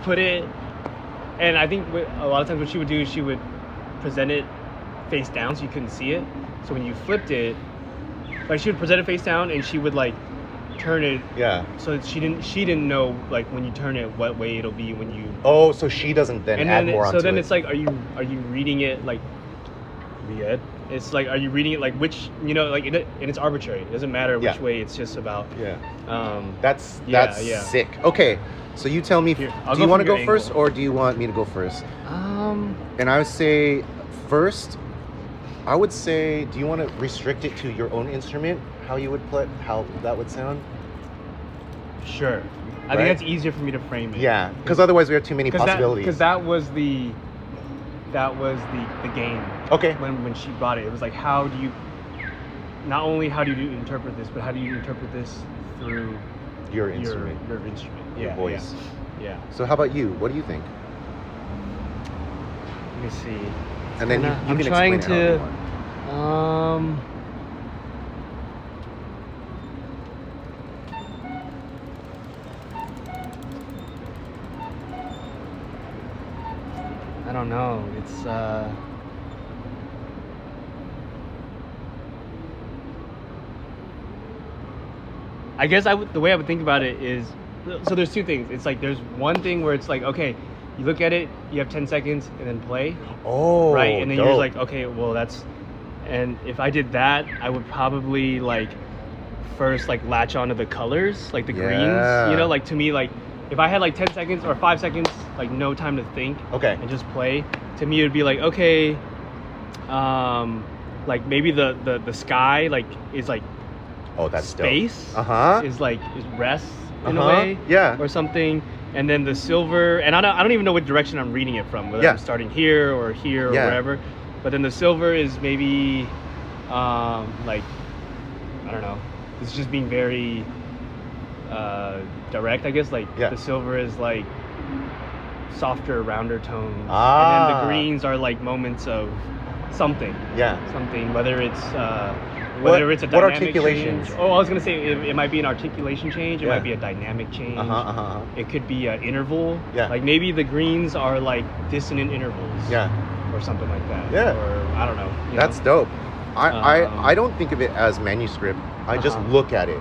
Speaker 2: put it. And I think a lot of times what she would do is she would present it face down so you couldn't see it. So when you flipped it, like she would present it face down and she would like turn it.
Speaker 1: Yeah.
Speaker 2: So that she didn't know like when you turn it what way it'll be when you.
Speaker 1: Oh, so she doesn't then add more onto it.
Speaker 2: So then it's like, are you reading it like? Read. It's like, are you reading it like which, like and it's arbitrary. It doesn't matter which way. It's just about.
Speaker 1: Yeah.
Speaker 2: That's
Speaker 1: sick. Okay, so you tell me.
Speaker 2: Here, I'll
Speaker 1: do you
Speaker 2: go
Speaker 1: want to
Speaker 2: from
Speaker 1: go
Speaker 2: your
Speaker 1: first,
Speaker 2: angle.
Speaker 1: or do you want me to go first?
Speaker 2: And
Speaker 1: I would say first. I would say, do you want to restrict it to your own instrument? How you would play? How that would sound?
Speaker 2: Sure. I
Speaker 1: Right?
Speaker 2: think that's easier for me to frame it.
Speaker 1: Yeah, because otherwise we have too many possibilities.
Speaker 2: Because that was the game.
Speaker 1: Okay.
Speaker 2: When she brought it, it was like, how do you? Not only how do you interpret this, but how do you interpret this through
Speaker 1: Your instrument.
Speaker 2: Your instrument.
Speaker 1: Your
Speaker 2: Yeah,
Speaker 1: voice.
Speaker 2: Yeah.
Speaker 1: So how about you? What do you think?
Speaker 2: Let me see.
Speaker 1: And then you
Speaker 2: I'm
Speaker 1: can
Speaker 2: trying
Speaker 1: explain it however
Speaker 2: to.
Speaker 1: you want.
Speaker 2: I don't know. It's I guess the way I would think about it is, so there's two things. It's like there's one thing where it's like, okay, you look at it, you have 10 seconds and then play,
Speaker 1: Oh,
Speaker 2: right? And then you're
Speaker 1: dope.
Speaker 2: like, okay, well that's, and if I did that, I would probably like first like latch onto the colors, like the
Speaker 1: Yeah.
Speaker 2: greens, you know, like to me, like if I had like 10 seconds or 5 seconds, like no time to think,
Speaker 1: Okay.
Speaker 2: and just play, to me it would be like, okay, like maybe the sky like is like
Speaker 1: Oh, that's
Speaker 2: space
Speaker 1: dope. Uh-huh.
Speaker 2: is rest in a
Speaker 1: Uh-huh.
Speaker 2: way,
Speaker 1: Yeah.
Speaker 2: or something, and then the silver, and I don't even know what direction I'm reading it from, whether
Speaker 1: Yeah.
Speaker 2: I'm starting here or
Speaker 1: Yeah.
Speaker 2: whatever, but then the silver is maybe like, I don't know, it's just being very direct, I guess. Like
Speaker 1: Yeah.
Speaker 2: the silver is like softer, rounder tones, and then
Speaker 1: Ah.
Speaker 2: the greens are like moments of something,
Speaker 1: Yeah.
Speaker 2: whether it's
Speaker 1: What-
Speaker 2: a
Speaker 1: what
Speaker 2: dynamic
Speaker 1: articulations?
Speaker 2: change. Oh, I was gonna say it might be an articulation change. It
Speaker 1: Yeah.
Speaker 2: might be a dynamic change.
Speaker 1: Uh-huh.
Speaker 2: It could be an interval.
Speaker 1: Yeah.
Speaker 2: Like maybe the greens are like dissonant intervals.
Speaker 1: Yeah.
Speaker 2: Or something like that.
Speaker 1: Yeah.
Speaker 2: Or I don't know. you
Speaker 1: That's
Speaker 2: know?
Speaker 1: dope. I don't think of it as manuscript. I just
Speaker 2: Uh-huh.
Speaker 1: look at it.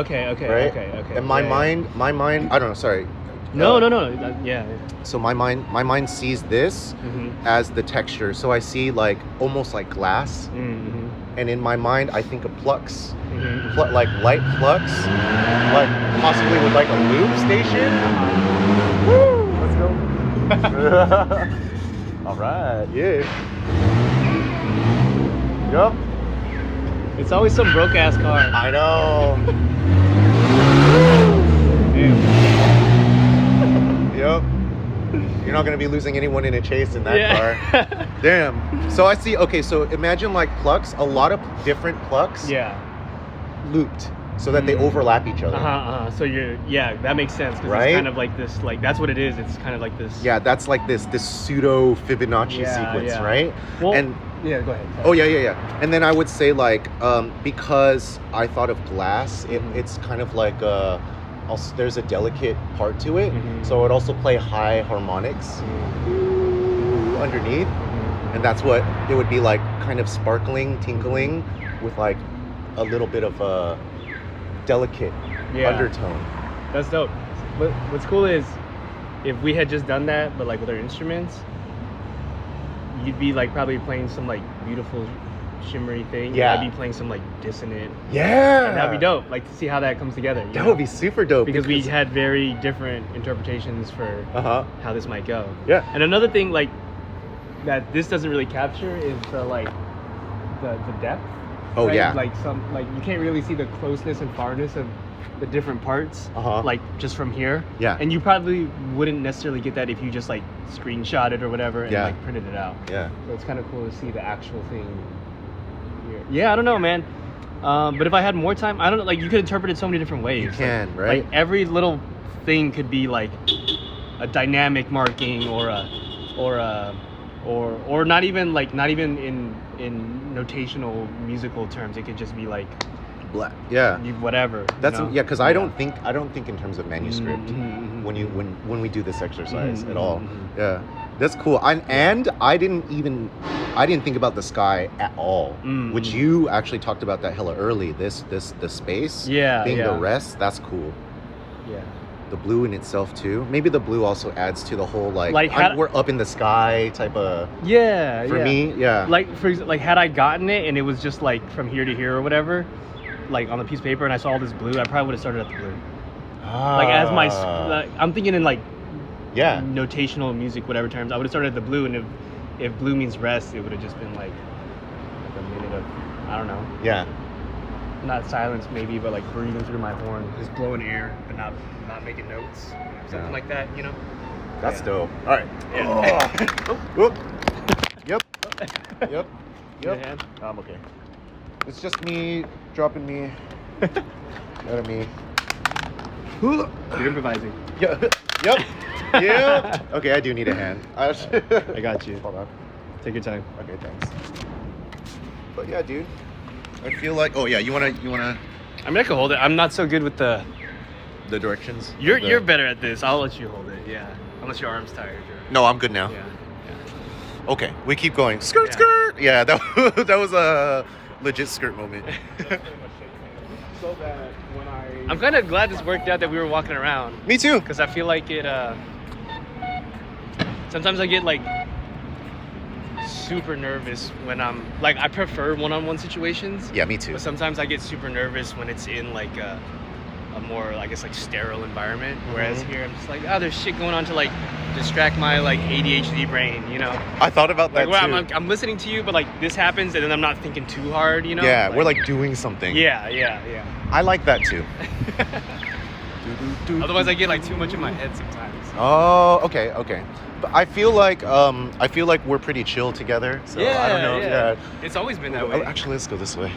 Speaker 2: Okay.
Speaker 1: Right?
Speaker 2: Okay.
Speaker 1: And my
Speaker 2: Yeah, yeah.
Speaker 1: mind, I don't know, sorry.
Speaker 2: No.
Speaker 1: Uh,
Speaker 2: Yeah.
Speaker 1: So my mind sees this
Speaker 2: Mm-hmm.
Speaker 1: as the texture. So I see like almost like glass.
Speaker 2: Mm-hmm.
Speaker 1: And in my mind, I think of flux,
Speaker 2: Mm-hmm.
Speaker 1: like light flux, like possibly with like a loop station. Woo! Let's go. All right. Yeah. Yup.
Speaker 2: It's always some broke ass car.
Speaker 1: I know. Yep. You're not gonna be losing anyone in a chase in that car. Damn. So I see. Okay, so imagine like plucks, a lot of different plucks
Speaker 2: Yeah.
Speaker 1: looped so that they overlap each other.
Speaker 2: So that makes sense. 'Cause
Speaker 1: Right?
Speaker 2: it's kind of like this, like that's what it is. It's kind of like this.
Speaker 1: Yeah, that's like this pseudo Fibonacci
Speaker 2: Yeah,
Speaker 1: sequence,
Speaker 2: yeah.
Speaker 1: right?
Speaker 2: Well,
Speaker 1: And
Speaker 2: yeah, go ahead.
Speaker 1: oh yeah. And then I would say like because I thought of glass,
Speaker 2: Mhm.
Speaker 1: it's kind of like also, there's a delicate part to it,
Speaker 2: Mhm.
Speaker 1: so I would also play high harmonics underneath, and that's what it would be like, kind of sparkling, tinkling with like a little bit of a delicate
Speaker 2: Yeah.
Speaker 1: undertone.
Speaker 2: That's dope. But what's cool is if we had just done that, but like with our instruments, you'd be like probably playing some like beautiful shimmery thing.
Speaker 1: Yeah.
Speaker 2: I'd be playing some like dissonant.
Speaker 1: Yeah,
Speaker 2: And that'd be dope. Like to see how that comes together. you
Speaker 1: That
Speaker 2: know?
Speaker 1: would be super dope
Speaker 2: because we had very different interpretations for
Speaker 1: uh-huh.
Speaker 2: how this might go.
Speaker 1: Yeah.
Speaker 2: And another thing like that this doesn't really capture is the like the depth.
Speaker 1: Oh
Speaker 2: right?
Speaker 1: yeah.
Speaker 2: Like you can't really see the closeness and farness of the different parts.
Speaker 1: Uh-huh.
Speaker 2: Like just from here.
Speaker 1: Yeah.
Speaker 2: And you probably wouldn't necessarily get that if you just like screenshot it or whatever and
Speaker 1: Yeah.
Speaker 2: like printed it out.
Speaker 1: Yeah.
Speaker 2: So it's kind of cool to see the actual thing here. Yeah, I don't know, man. But if I had more time, I don't know. Like you could interpret it so many different ways.
Speaker 1: You
Speaker 2: Like-
Speaker 1: can, right?
Speaker 2: Like every little thing could be like a dynamic marking or not even in notational musical terms. It could just be like
Speaker 1: Black. Yeah.
Speaker 2: whatever.
Speaker 1: That's
Speaker 2: you know?
Speaker 1: because I don't think in terms of manuscript
Speaker 2: Mhm.
Speaker 1: when we do this exercise
Speaker 2: Mhm,
Speaker 1: at all.
Speaker 2: mhm.
Speaker 1: Yeah, that's cool. And I didn't think about the sky at all,
Speaker 2: Mhm.
Speaker 1: which you actually talked about that hella early. The space,
Speaker 2: Yeah,
Speaker 1: being
Speaker 2: yeah.
Speaker 1: the rest. That's cool.
Speaker 2: Yeah.
Speaker 1: The blue in itself too. Maybe the blue also adds to the whole like,
Speaker 2: Like, how-
Speaker 1: we're up in the sky type of.
Speaker 2: Yeah.
Speaker 1: For
Speaker 2: yeah.
Speaker 1: me, yeah.
Speaker 2: Like like had I gotten it and it was just like from here to here or whatever, like on the piece of paper, and I saw all this blue, I probably would have started at the blue. Like as my like, I'm thinking in like
Speaker 1: yeah.
Speaker 2: notational music, whatever terms, I would have started at the blue, and if blue means rest, it would have just been like a minute of, I don't know,
Speaker 1: Yeah.
Speaker 2: not silence maybe, but like breathing through my horn, just blowing air, but not making notes, something
Speaker 1: Yeah.
Speaker 2: like that, you know?
Speaker 1: That's
Speaker 2: Yeah.
Speaker 1: dope. All right.
Speaker 2: Yeah.
Speaker 1: Oh. Whoop. Yep. Yep.
Speaker 2: Your hand?
Speaker 1: I'm okay. It's just me dropping me. Out me.
Speaker 2: You're improvising.
Speaker 1: Yeah. Yep. Yeah. Okay, I do need a hand.
Speaker 2: I got you.
Speaker 1: Hold on.
Speaker 2: Take your time.
Speaker 1: Okay, thanks. But yeah, dude. I feel like. Oh yeah, you wanna
Speaker 2: I mean, I can hold it. I'm not so good with the
Speaker 1: directions.
Speaker 2: You're better at this. I'll let you hold it. Yeah. Unless your arm's tired.
Speaker 1: No, I'm good now.
Speaker 2: Yeah.
Speaker 1: Okay, we keep going. Skirt,
Speaker 2: Yeah.
Speaker 1: skirt. Yeah, that was a legit skirt moment.
Speaker 3: So that when
Speaker 2: I'm kind of glad this worked out that we were walking around.
Speaker 1: Me too.
Speaker 2: Because I feel like it, sometimes I get like super nervous when I'm, like, I prefer one-on-one situations.
Speaker 1: Yeah, me too.
Speaker 2: But sometimes I get super nervous when it's in like a more, I guess, like sterile environment. Whereas here I'm just like, oh, there's shit going on to like distract my like ADHD brain, you know?
Speaker 1: I thought about that
Speaker 2: Like,
Speaker 1: too.
Speaker 2: where I'm listening to you, but like this happens and then I'm not thinking too hard, you know?
Speaker 1: Yeah, we're like doing something.
Speaker 2: Yeah.
Speaker 1: I like that too.
Speaker 2: Otherwise I get like too much in my head sometimes.
Speaker 1: Oh, okay. But I feel like we're pretty chill together. So I don't know. Yeah.
Speaker 2: It's always been that
Speaker 1: Oh,
Speaker 2: way.
Speaker 1: actually, let's go this way.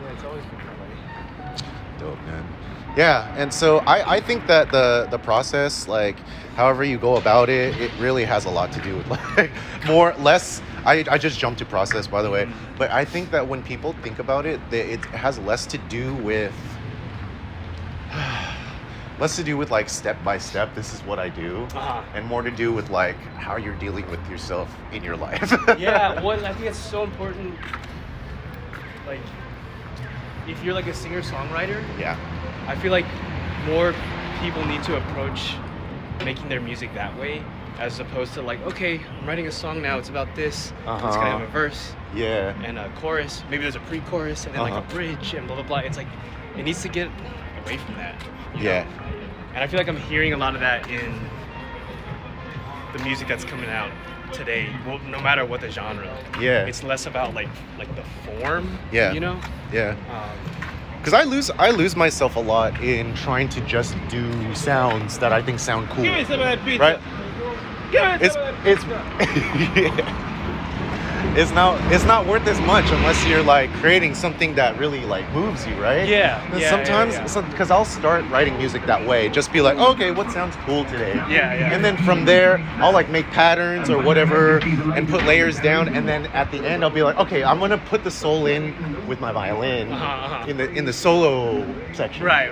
Speaker 2: Yeah, it's always been that way.
Speaker 1: Dope, man. Yeah, and so I think that the process, like however you go about it, it really has a lot to do with like less. I just jumped to process, by the way, but I think that when people think about it, it has less to do with like step by step. This is what I do, and more to do with like how you're dealing with yourself in your life.
Speaker 2: Yeah, well, I think it's so important. Like, if you're like a singer-songwriter,
Speaker 1: Yeah.
Speaker 2: I feel like more people need to approach making their music that way, as opposed to like, okay, I'm writing a song now, it's about this, it's gonna have a verse
Speaker 1: Yeah.
Speaker 2: and a chorus, maybe there's a pre-chorus and then like a bridge and blah blah blah. It's like, it needs to get away from that. You know? And I feel like I'm hearing a lot of that in the music that's coming out today, well, no matter what the genre.
Speaker 1: Yeah.
Speaker 2: It's less about like the form,
Speaker 1: Yeah.
Speaker 2: you know?
Speaker 1: Yeah. Because I lose myself a lot in trying to just do sounds that I think sound cool.
Speaker 3: Give me some of that pizza.
Speaker 1: Right?
Speaker 3: Give me
Speaker 1: It's
Speaker 3: some of that pizza.
Speaker 1: it's not worth as much unless you're like creating something that really like moves you, right?
Speaker 2: Yeah.
Speaker 1: And
Speaker 2: Yeah,
Speaker 1: sometimes,
Speaker 2: yeah.
Speaker 1: because I'll start writing music that way, just be like, okay, what sounds cool today?
Speaker 2: Yeah.
Speaker 1: And then from there, I'll like make patterns or whatever and put layers down. And then at the end, I'll be like, okay, I'm gonna put the soul in with my violin in the solo section.
Speaker 2: Right.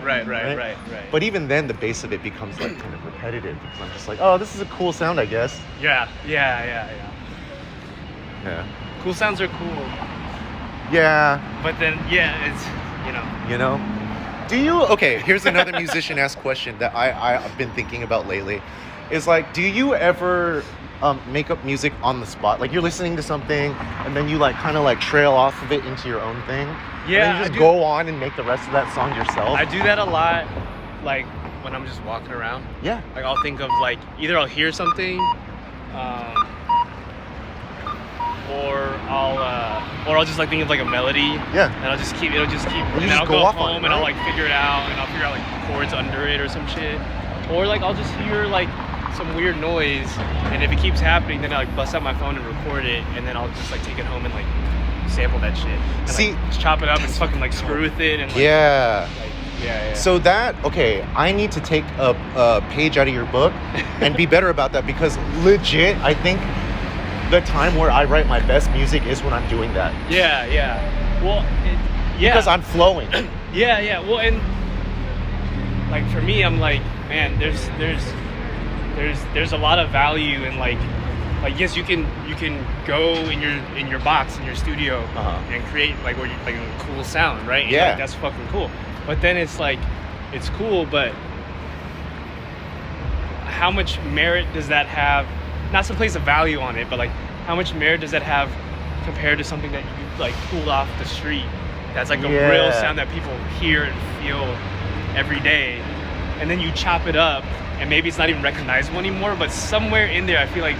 Speaker 1: But even then, the base of it becomes like kind of repetitive because I'm just like, oh, this is a cool sound, I guess.
Speaker 2: Yeah.
Speaker 1: Yeah.
Speaker 2: Cool sounds are cool,
Speaker 1: Yeah.
Speaker 2: but then it's, you know.
Speaker 1: You know? Do you? Okay, here's another musician-asked question that I've been thinking about lately. Is like, do you ever make up music on the spot? Like you're listening to something and then you like kind of like trail off of it into your own thing?
Speaker 2: Yeah,
Speaker 1: And then you just go on and make the rest of that song yourself?
Speaker 2: I do that a lot, like when I'm just walking around.
Speaker 1: Yeah.
Speaker 2: Like I'll think of like, either I'll hear something, or I'll just like think of like a melody.
Speaker 1: Yeah.
Speaker 2: And it'll just keep,
Speaker 1: You
Speaker 2: and
Speaker 1: just
Speaker 2: then I'll
Speaker 1: go
Speaker 2: go
Speaker 1: off on
Speaker 2: home
Speaker 1: it,
Speaker 2: and I'll
Speaker 1: right?
Speaker 2: like figure it out, and I'll figure out like chords under it or some shit. Or like I'll just hear like some weird noise, and if it keeps happening, then I like bust out my phone and record it, and then I'll just like take it home and like sample that shit. And,
Speaker 1: See,
Speaker 2: like, just chop it up and fucking like screw with it and like,
Speaker 1: Yeah.
Speaker 2: yeah.
Speaker 1: So okay, I need to take a page out of your book and be better about that because legit, I think the time where I write my best music is when I'm doing that.
Speaker 2: Yeah. Well,
Speaker 1: Because I'm flowing.
Speaker 2: Yeah. Well, and like for me, I'm like, man, there's a lot of value in like yes, you can go in your box in your studio and create like a cool sound, right? And,
Speaker 1: Yeah.
Speaker 2: like, that's fucking cool. But then it's like, it's cool, but how much merit does that have? Not to place a value on it, but like how much merit does that have compared to something that you like pulled off the street? That's like a real sound that people hear and feel every day, and then you chop it up, and maybe it's not even recognizable anymore. But somewhere in there, I feel like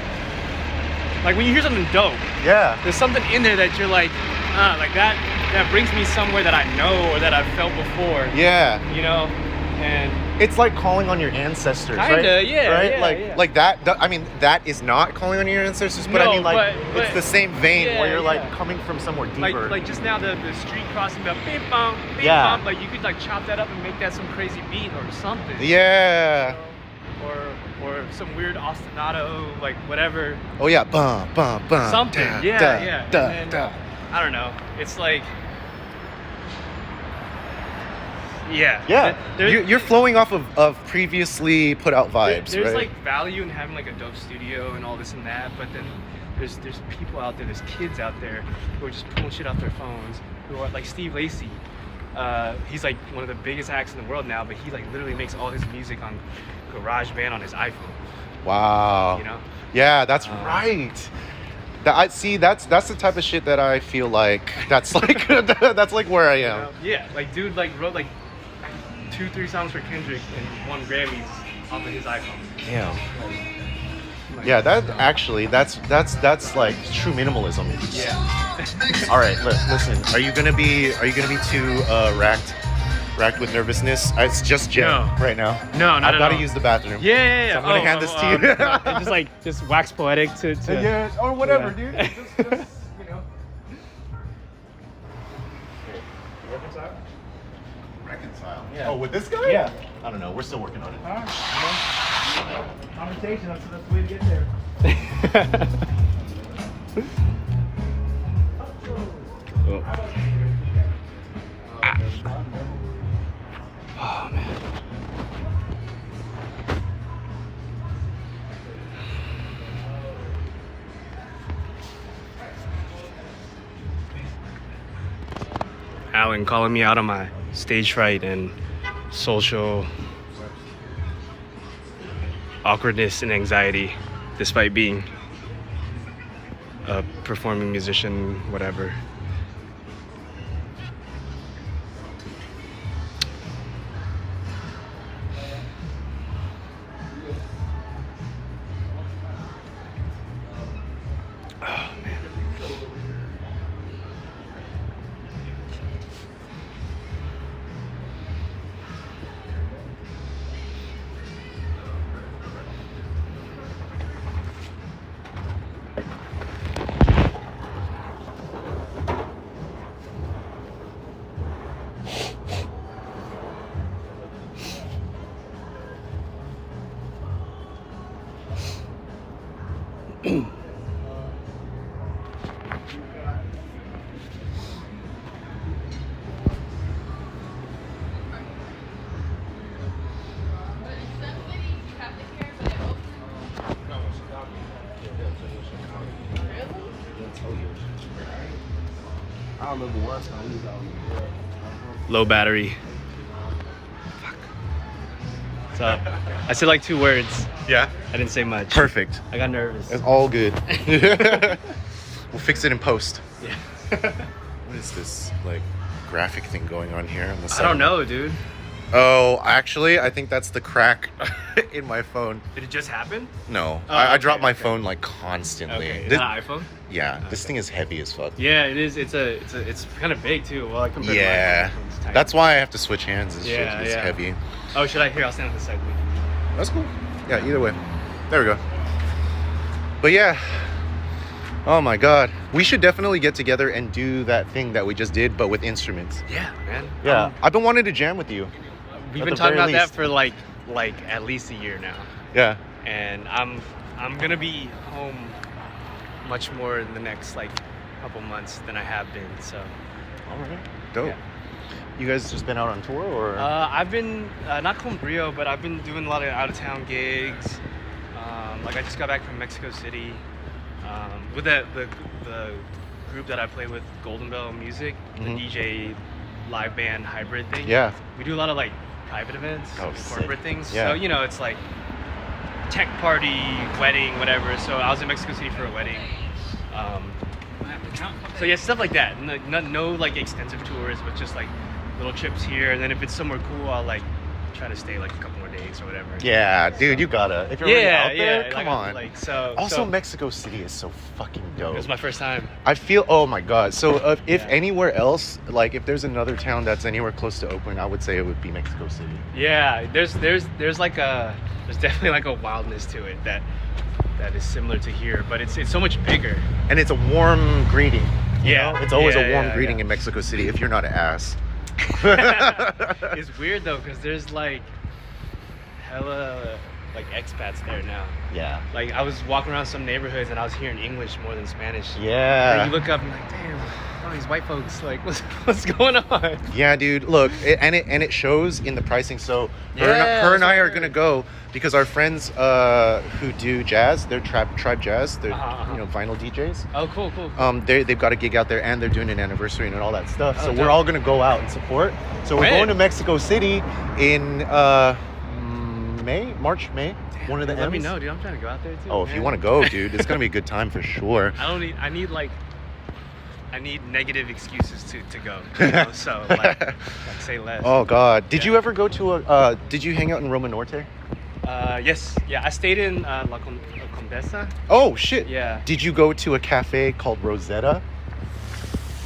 Speaker 2: when you hear something dope,
Speaker 1: Yeah.
Speaker 2: there's something in there that you're like that brings me somewhere that I know or that I've felt before.
Speaker 1: Yeah.
Speaker 2: You know, and
Speaker 1: it's like calling on your ancestors, right?
Speaker 2: Kinda, yeah,
Speaker 1: right?
Speaker 2: yeah,
Speaker 1: like
Speaker 2: yeah.
Speaker 1: like that. I mean, that is not calling on your ancestors, but I
Speaker 2: No,
Speaker 1: mean, like
Speaker 2: but-
Speaker 1: it's the same vein
Speaker 2: yeah,
Speaker 1: where you're like
Speaker 2: yeah.
Speaker 1: coming from somewhere deeper.
Speaker 2: Like just now the street crossing, the beep bump,
Speaker 1: Yeah.
Speaker 2: like you could like chop that up and make that some crazy beat or something.
Speaker 1: yeah.
Speaker 2: Or some weird ostinato, like whatever.
Speaker 1: Oh yeah. Bum bum bum.
Speaker 2: Something.
Speaker 1: Da,
Speaker 2: Yeah,
Speaker 1: da,
Speaker 2: yeah.
Speaker 1: Da,
Speaker 2: And then,
Speaker 1: da.
Speaker 2: I don't know. It's like. Yeah.
Speaker 1: Yeah.
Speaker 2: There-
Speaker 1: You're flowing off of previously put out vibes,
Speaker 2: There's
Speaker 1: right?
Speaker 2: like value in having like a dope studio and all this and that, but then there's people out there, there's kids out there who are just pulling shit off their phones, who are like Steve Lacy. He's like one of the biggest acts in the world now, but he like literally makes all his music on GarageBand on his iPhone.
Speaker 1: Wow.
Speaker 2: You know?
Speaker 1: Yeah, that's right. That's the type of shit that I feel like that's like that's like where I am.
Speaker 2: Yeah, like dude like wrote like 2-3 songs for Kendrick and won Grammys off of his iPhone.
Speaker 1: Damn.
Speaker 2: Like,
Speaker 1: Yeah, that's like true minimalism.
Speaker 2: Yeah.
Speaker 1: All right, listen. Are you gonna be too racked with nervousness? It's just Jen
Speaker 2: No.
Speaker 1: right now.
Speaker 2: No, not
Speaker 1: I've
Speaker 2: at
Speaker 1: got to
Speaker 2: all.
Speaker 1: use the bathroom.
Speaker 2: Yeah.
Speaker 1: So I'm gonna hand this to you.
Speaker 2: just wax poetic to
Speaker 1: Yeah, or whatever,
Speaker 2: Yeah.
Speaker 1: dude. Just, you know. Reconcile.
Speaker 3: Yeah.
Speaker 1: Oh, with this guy?
Speaker 3: Yeah.
Speaker 1: I don't know. We're still working on it.
Speaker 3: All right. You know, conversation. That's the way to get there.
Speaker 2: Oh man. Alan calling me out on my stage fright and social awkwardness and anxiety, despite being a performing musician, whatever. Oh man.
Speaker 3: I remember one time we was out.
Speaker 2: Low battery. Fuck. What's up? I said like 2 words.
Speaker 1: Yeah.
Speaker 2: I didn't say much.
Speaker 1: Perfect.
Speaker 2: I got nervous.
Speaker 1: It's all good. We'll fix it in post.
Speaker 2: Yeah.
Speaker 1: What is this like graphic thing going on here on the side?
Speaker 2: I don't know, dude.
Speaker 1: Oh, actually, I think that's the crack in my phone.
Speaker 2: Did it just happen?
Speaker 1: No,
Speaker 2: Oh,
Speaker 1: I
Speaker 2: okay,
Speaker 1: drop my
Speaker 2: okay.
Speaker 1: phone like constantly.
Speaker 2: Okay. Is
Speaker 1: This-
Speaker 2: that an iPhone?
Speaker 1: yeah, this thing is heavy as fuck.
Speaker 2: Yeah, it is. It's kind of big too. Well, compared
Speaker 1: Yeah,
Speaker 2: to my iPhone, it's tiny.
Speaker 1: that's why I have to switch hands and shit.
Speaker 2: Yeah,
Speaker 1: It's
Speaker 2: yeah.
Speaker 1: heavy.
Speaker 2: Oh, should I? Here, I'll stand on the side.
Speaker 1: That's cool. Yeah, either way. There we go. But yeah. Oh my god. We should definitely get together and do that thing that we just did, but with instruments.
Speaker 2: Yeah, man.
Speaker 1: Yeah. I've been wanting to jam with you.
Speaker 2: We've
Speaker 1: At
Speaker 2: been
Speaker 1: the
Speaker 2: talking
Speaker 1: very
Speaker 2: about that
Speaker 1: least.
Speaker 2: for like at least a year now,
Speaker 1: Yeah.
Speaker 2: and I'm gonna be home much more in the next like couple months than I have been. So
Speaker 1: All right. Dope.
Speaker 2: Yeah.
Speaker 1: You guys just been out on tour or?
Speaker 2: I've been not con Brio, but I've been doing a lot of out of town gigs. Like I just got back from Mexico City with the group that I play with, Golden Bell Music,
Speaker 1: Mhm.
Speaker 2: the DJ live band hybrid thing.
Speaker 1: Yeah.
Speaker 2: We do a lot of like private events,
Speaker 1: Oh,
Speaker 2: and
Speaker 1: sick.
Speaker 2: corporate things.
Speaker 1: Yeah.
Speaker 2: So you know, it's like tech party, wedding, whatever. So I was in Mexico City for a wedding. So yeah, stuff like that. No like extensive tours, but just like little trips here. And then if it's somewhere cool, I'll like try to stay like a couple more days or whatever.
Speaker 1: Yeah, dude, you gotta. If you're already out there, come on.
Speaker 2: Like so.
Speaker 1: Also, Mexico City is so fucking dope.
Speaker 2: It was my first time.
Speaker 1: I feel, oh my god. So if
Speaker 2: Yeah.
Speaker 1: anywhere else, like if there's another town that's anywhere close to Oakland, I would say it would be Mexico City.
Speaker 2: Yeah, there's definitely like a wildness to it that is similar to here, but it's so much bigger.
Speaker 1: And it's a warm greeting. you
Speaker 2: Yeah.
Speaker 1: know? It's always a warm
Speaker 2: Yeah.
Speaker 1: greeting in Mexico City if you're not an ass.
Speaker 2: It's weird though, because there's like hella like expats there now.
Speaker 1: Yeah.
Speaker 2: Like I was walking around some neighborhoods and I was hearing English more than Spanish.
Speaker 1: Yeah.
Speaker 2: And you look up and like, damn, all these white folks, like what's going on?
Speaker 1: Yeah, dude. Look, it shows in the pricing. So
Speaker 2: Yeah,
Speaker 1: her and I
Speaker 2: that's
Speaker 1: are
Speaker 2: what I
Speaker 1: gonna
Speaker 2: heard.
Speaker 1: go because our friends who do jazz, they're tribe jazz, they're
Speaker 2: Uh-huh.
Speaker 1: vinyl DJs.
Speaker 2: Oh, cool.
Speaker 1: They've got a gig out there and they're doing an anniversary and all that stuff.
Speaker 2: Oh,
Speaker 1: So
Speaker 2: dope.
Speaker 1: we're all gonna go out and support. So we're
Speaker 2: When?
Speaker 1: going to Mexico City in March, May. One of the
Speaker 2: Let me
Speaker 1: M's.
Speaker 2: know, dude. I'm trying to go out there too.
Speaker 1: Oh, if you
Speaker 2: man.
Speaker 1: want to go, dude, it's gonna be a good time for sure.
Speaker 2: I need negative excuses to go. You know? So like say less.
Speaker 1: Oh God, did
Speaker 2: Yeah.
Speaker 1: you ever go to did you hang out in Roma Norte?
Speaker 2: Yes. Yeah. I stayed in La Condesa.
Speaker 1: Oh shit.
Speaker 2: Yeah.
Speaker 1: Did you go to a cafe called Rosetta?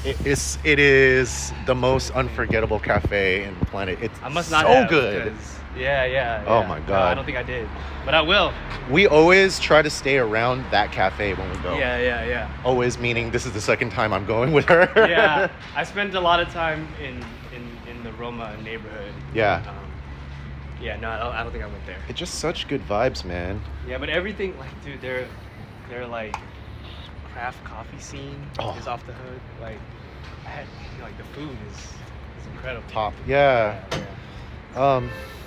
Speaker 1: It is the most unforgettable cafe in the planet. It's
Speaker 2: I must not
Speaker 1: so
Speaker 2: have,
Speaker 1: good.
Speaker 2: 'cause- Yeah.
Speaker 1: Oh my
Speaker 2: No,
Speaker 1: God.
Speaker 2: I don't think I did, but I will.
Speaker 1: We always try to stay around that cafe when we go.
Speaker 2: Yeah.
Speaker 1: Always, meaning this is the second time I'm going with her.
Speaker 2: Yeah. I spent a lot of time in the Roma neighborhood.
Speaker 1: Yeah.
Speaker 2: Yeah. No, I don't think I went there.
Speaker 1: It's just such good vibes, man.
Speaker 2: Yeah, but everything like, dude, they're like craft coffee scene
Speaker 1: Oh.
Speaker 2: is off the hook. Like, like the food is incredible.
Speaker 1: Top. Yeah.
Speaker 2: Yeah.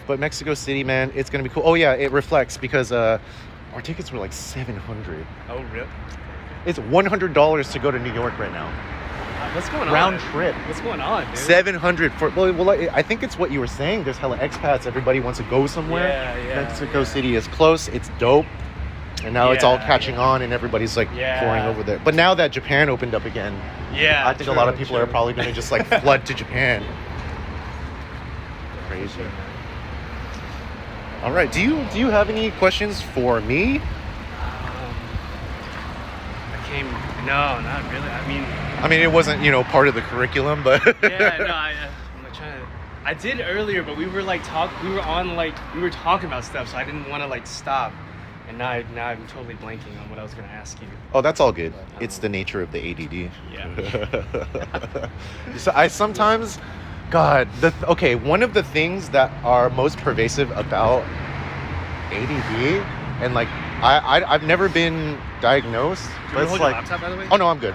Speaker 1: But Mexico City, man, it's gonna be cool. Oh yeah, it reflects because our tickets were like $700.
Speaker 2: Oh, really?
Speaker 1: It's $100 to go to New York right now.
Speaker 2: What's going on?
Speaker 1: Round trip.
Speaker 2: What's going on, dude?
Speaker 1: 700 for well, I think it's what you were saying. There's hella expats. Everybody wants to go somewhere.
Speaker 2: Yeah.
Speaker 1: Mexico City is close. It's dope. And now it's all
Speaker 2: Yeah,
Speaker 1: catching
Speaker 2: yeah.
Speaker 1: on, and everybody's like
Speaker 2: Yeah.
Speaker 1: pouring over there. But now that Japan opened up again,
Speaker 2: Yeah.
Speaker 1: I think a lot of people are probably going to just like flood to Japan. Crazy. All right. Do you have any questions for me?
Speaker 2: No, not really.
Speaker 1: I mean, it wasn't part of the curriculum, but
Speaker 2: Yeah, no, I'm not trying to. I did earlier, but we were talking about stuff, so I didn't want to like stop. And now I'm totally blanking on what I was gonna ask you.
Speaker 1: Oh, that's all good. It's the nature of the ADD.
Speaker 2: Yeah.
Speaker 1: So I sometimes, God, one of the things that are most pervasive about ADD, and like I've never been diagnosed,
Speaker 2: Do you
Speaker 1: but
Speaker 2: wanna
Speaker 1: it's
Speaker 2: hold your
Speaker 1: like,
Speaker 2: laptop, by the way?
Speaker 1: oh no, I'm good.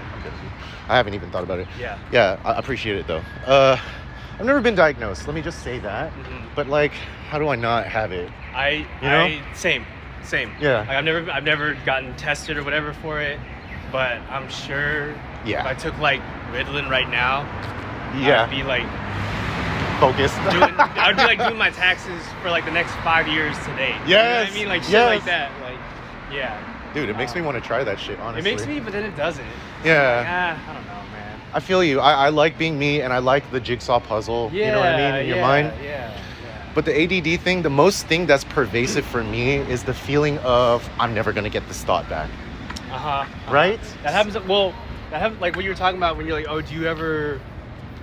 Speaker 1: I haven't even thought about it.
Speaker 2: Yeah.
Speaker 1: Yeah, I appreciate it though. I've never been diagnosed. Let me just say that.
Speaker 2: Mhm.
Speaker 1: But like, how do I not have it?
Speaker 2: Same.
Speaker 1: Yeah.
Speaker 2: Like I've never gotten tested or whatever for it, but I'm sure
Speaker 1: Yeah.
Speaker 2: if I took like Ritalin right now,
Speaker 1: Yeah.
Speaker 2: I'd be like
Speaker 1: Focused.
Speaker 2: doing my taxes for like the next 5 years today. You know
Speaker 1: Yes,
Speaker 2: what I mean? Like shit
Speaker 1: yes.
Speaker 2: like that. Like, yeah.
Speaker 1: Dude, it makes me want to try that shit, honestly.
Speaker 2: It makes me, but then it doesn't.
Speaker 1: Yeah.
Speaker 2: I don't know, man.
Speaker 1: I feel you. I like being me, and I like the jigsaw puzzle.
Speaker 2: Yeah,
Speaker 1: you know what I mean? In your mind.
Speaker 2: Yeah.
Speaker 1: But the ADD thing, the most thing that's pervasive for me is the feeling of I'm never gonna get this thought back. Right?
Speaker 2: That happens. Well, that happens like what you were talking about when you're like, oh, do you ever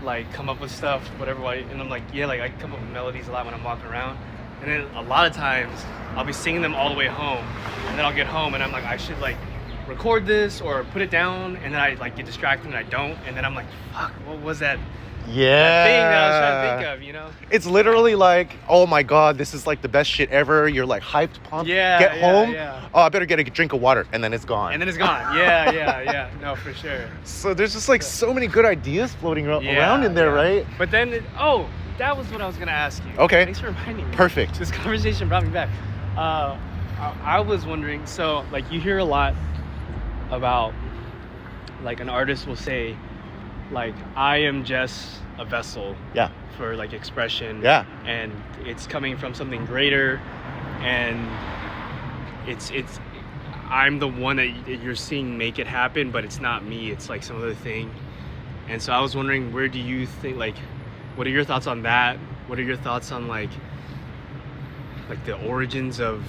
Speaker 2: like come up with stuff, whatever? And I'm like, yeah, like I come up with melodies a lot when I'm walking around, and then a lot of times I'll be singing them all the way home, and then I'll get home and I'm like, I should like record this or put it down, and then I like get distracted and I don't, and then I'm like, fuck, what was that
Speaker 1: Yeah.
Speaker 2: thing that I was trying to think of, you know?
Speaker 1: It's literally like, oh my God, this is like the best shit ever. You're like hyped, pumped.
Speaker 2: Yeah,
Speaker 1: Get
Speaker 2: yeah,
Speaker 1: home.
Speaker 2: yeah.
Speaker 1: Oh, I better get a drink of water, and then it's gone.
Speaker 2: And then it's gone. Yeah. No, for sure.
Speaker 1: So there's just like so many good ideas floating around in there,
Speaker 2: Yeah.
Speaker 1: right?
Speaker 2: But then, that was what I was gonna ask you.
Speaker 1: Okay.
Speaker 2: Thanks for reminding me.
Speaker 1: Perfect.
Speaker 2: This conversation brought me back. I was wondering, so like you hear a lot about, like an artist will say, like, I am just a vessel
Speaker 1: Yeah.
Speaker 2: for like expression.
Speaker 1: Yeah.
Speaker 2: And it's coming from something greater, and it's I'm the one that you're seeing make it happen, but it's not me. It's like some other thing. And so I was wondering, where do you think, like, what are your thoughts on that? What are your thoughts on like like the origins of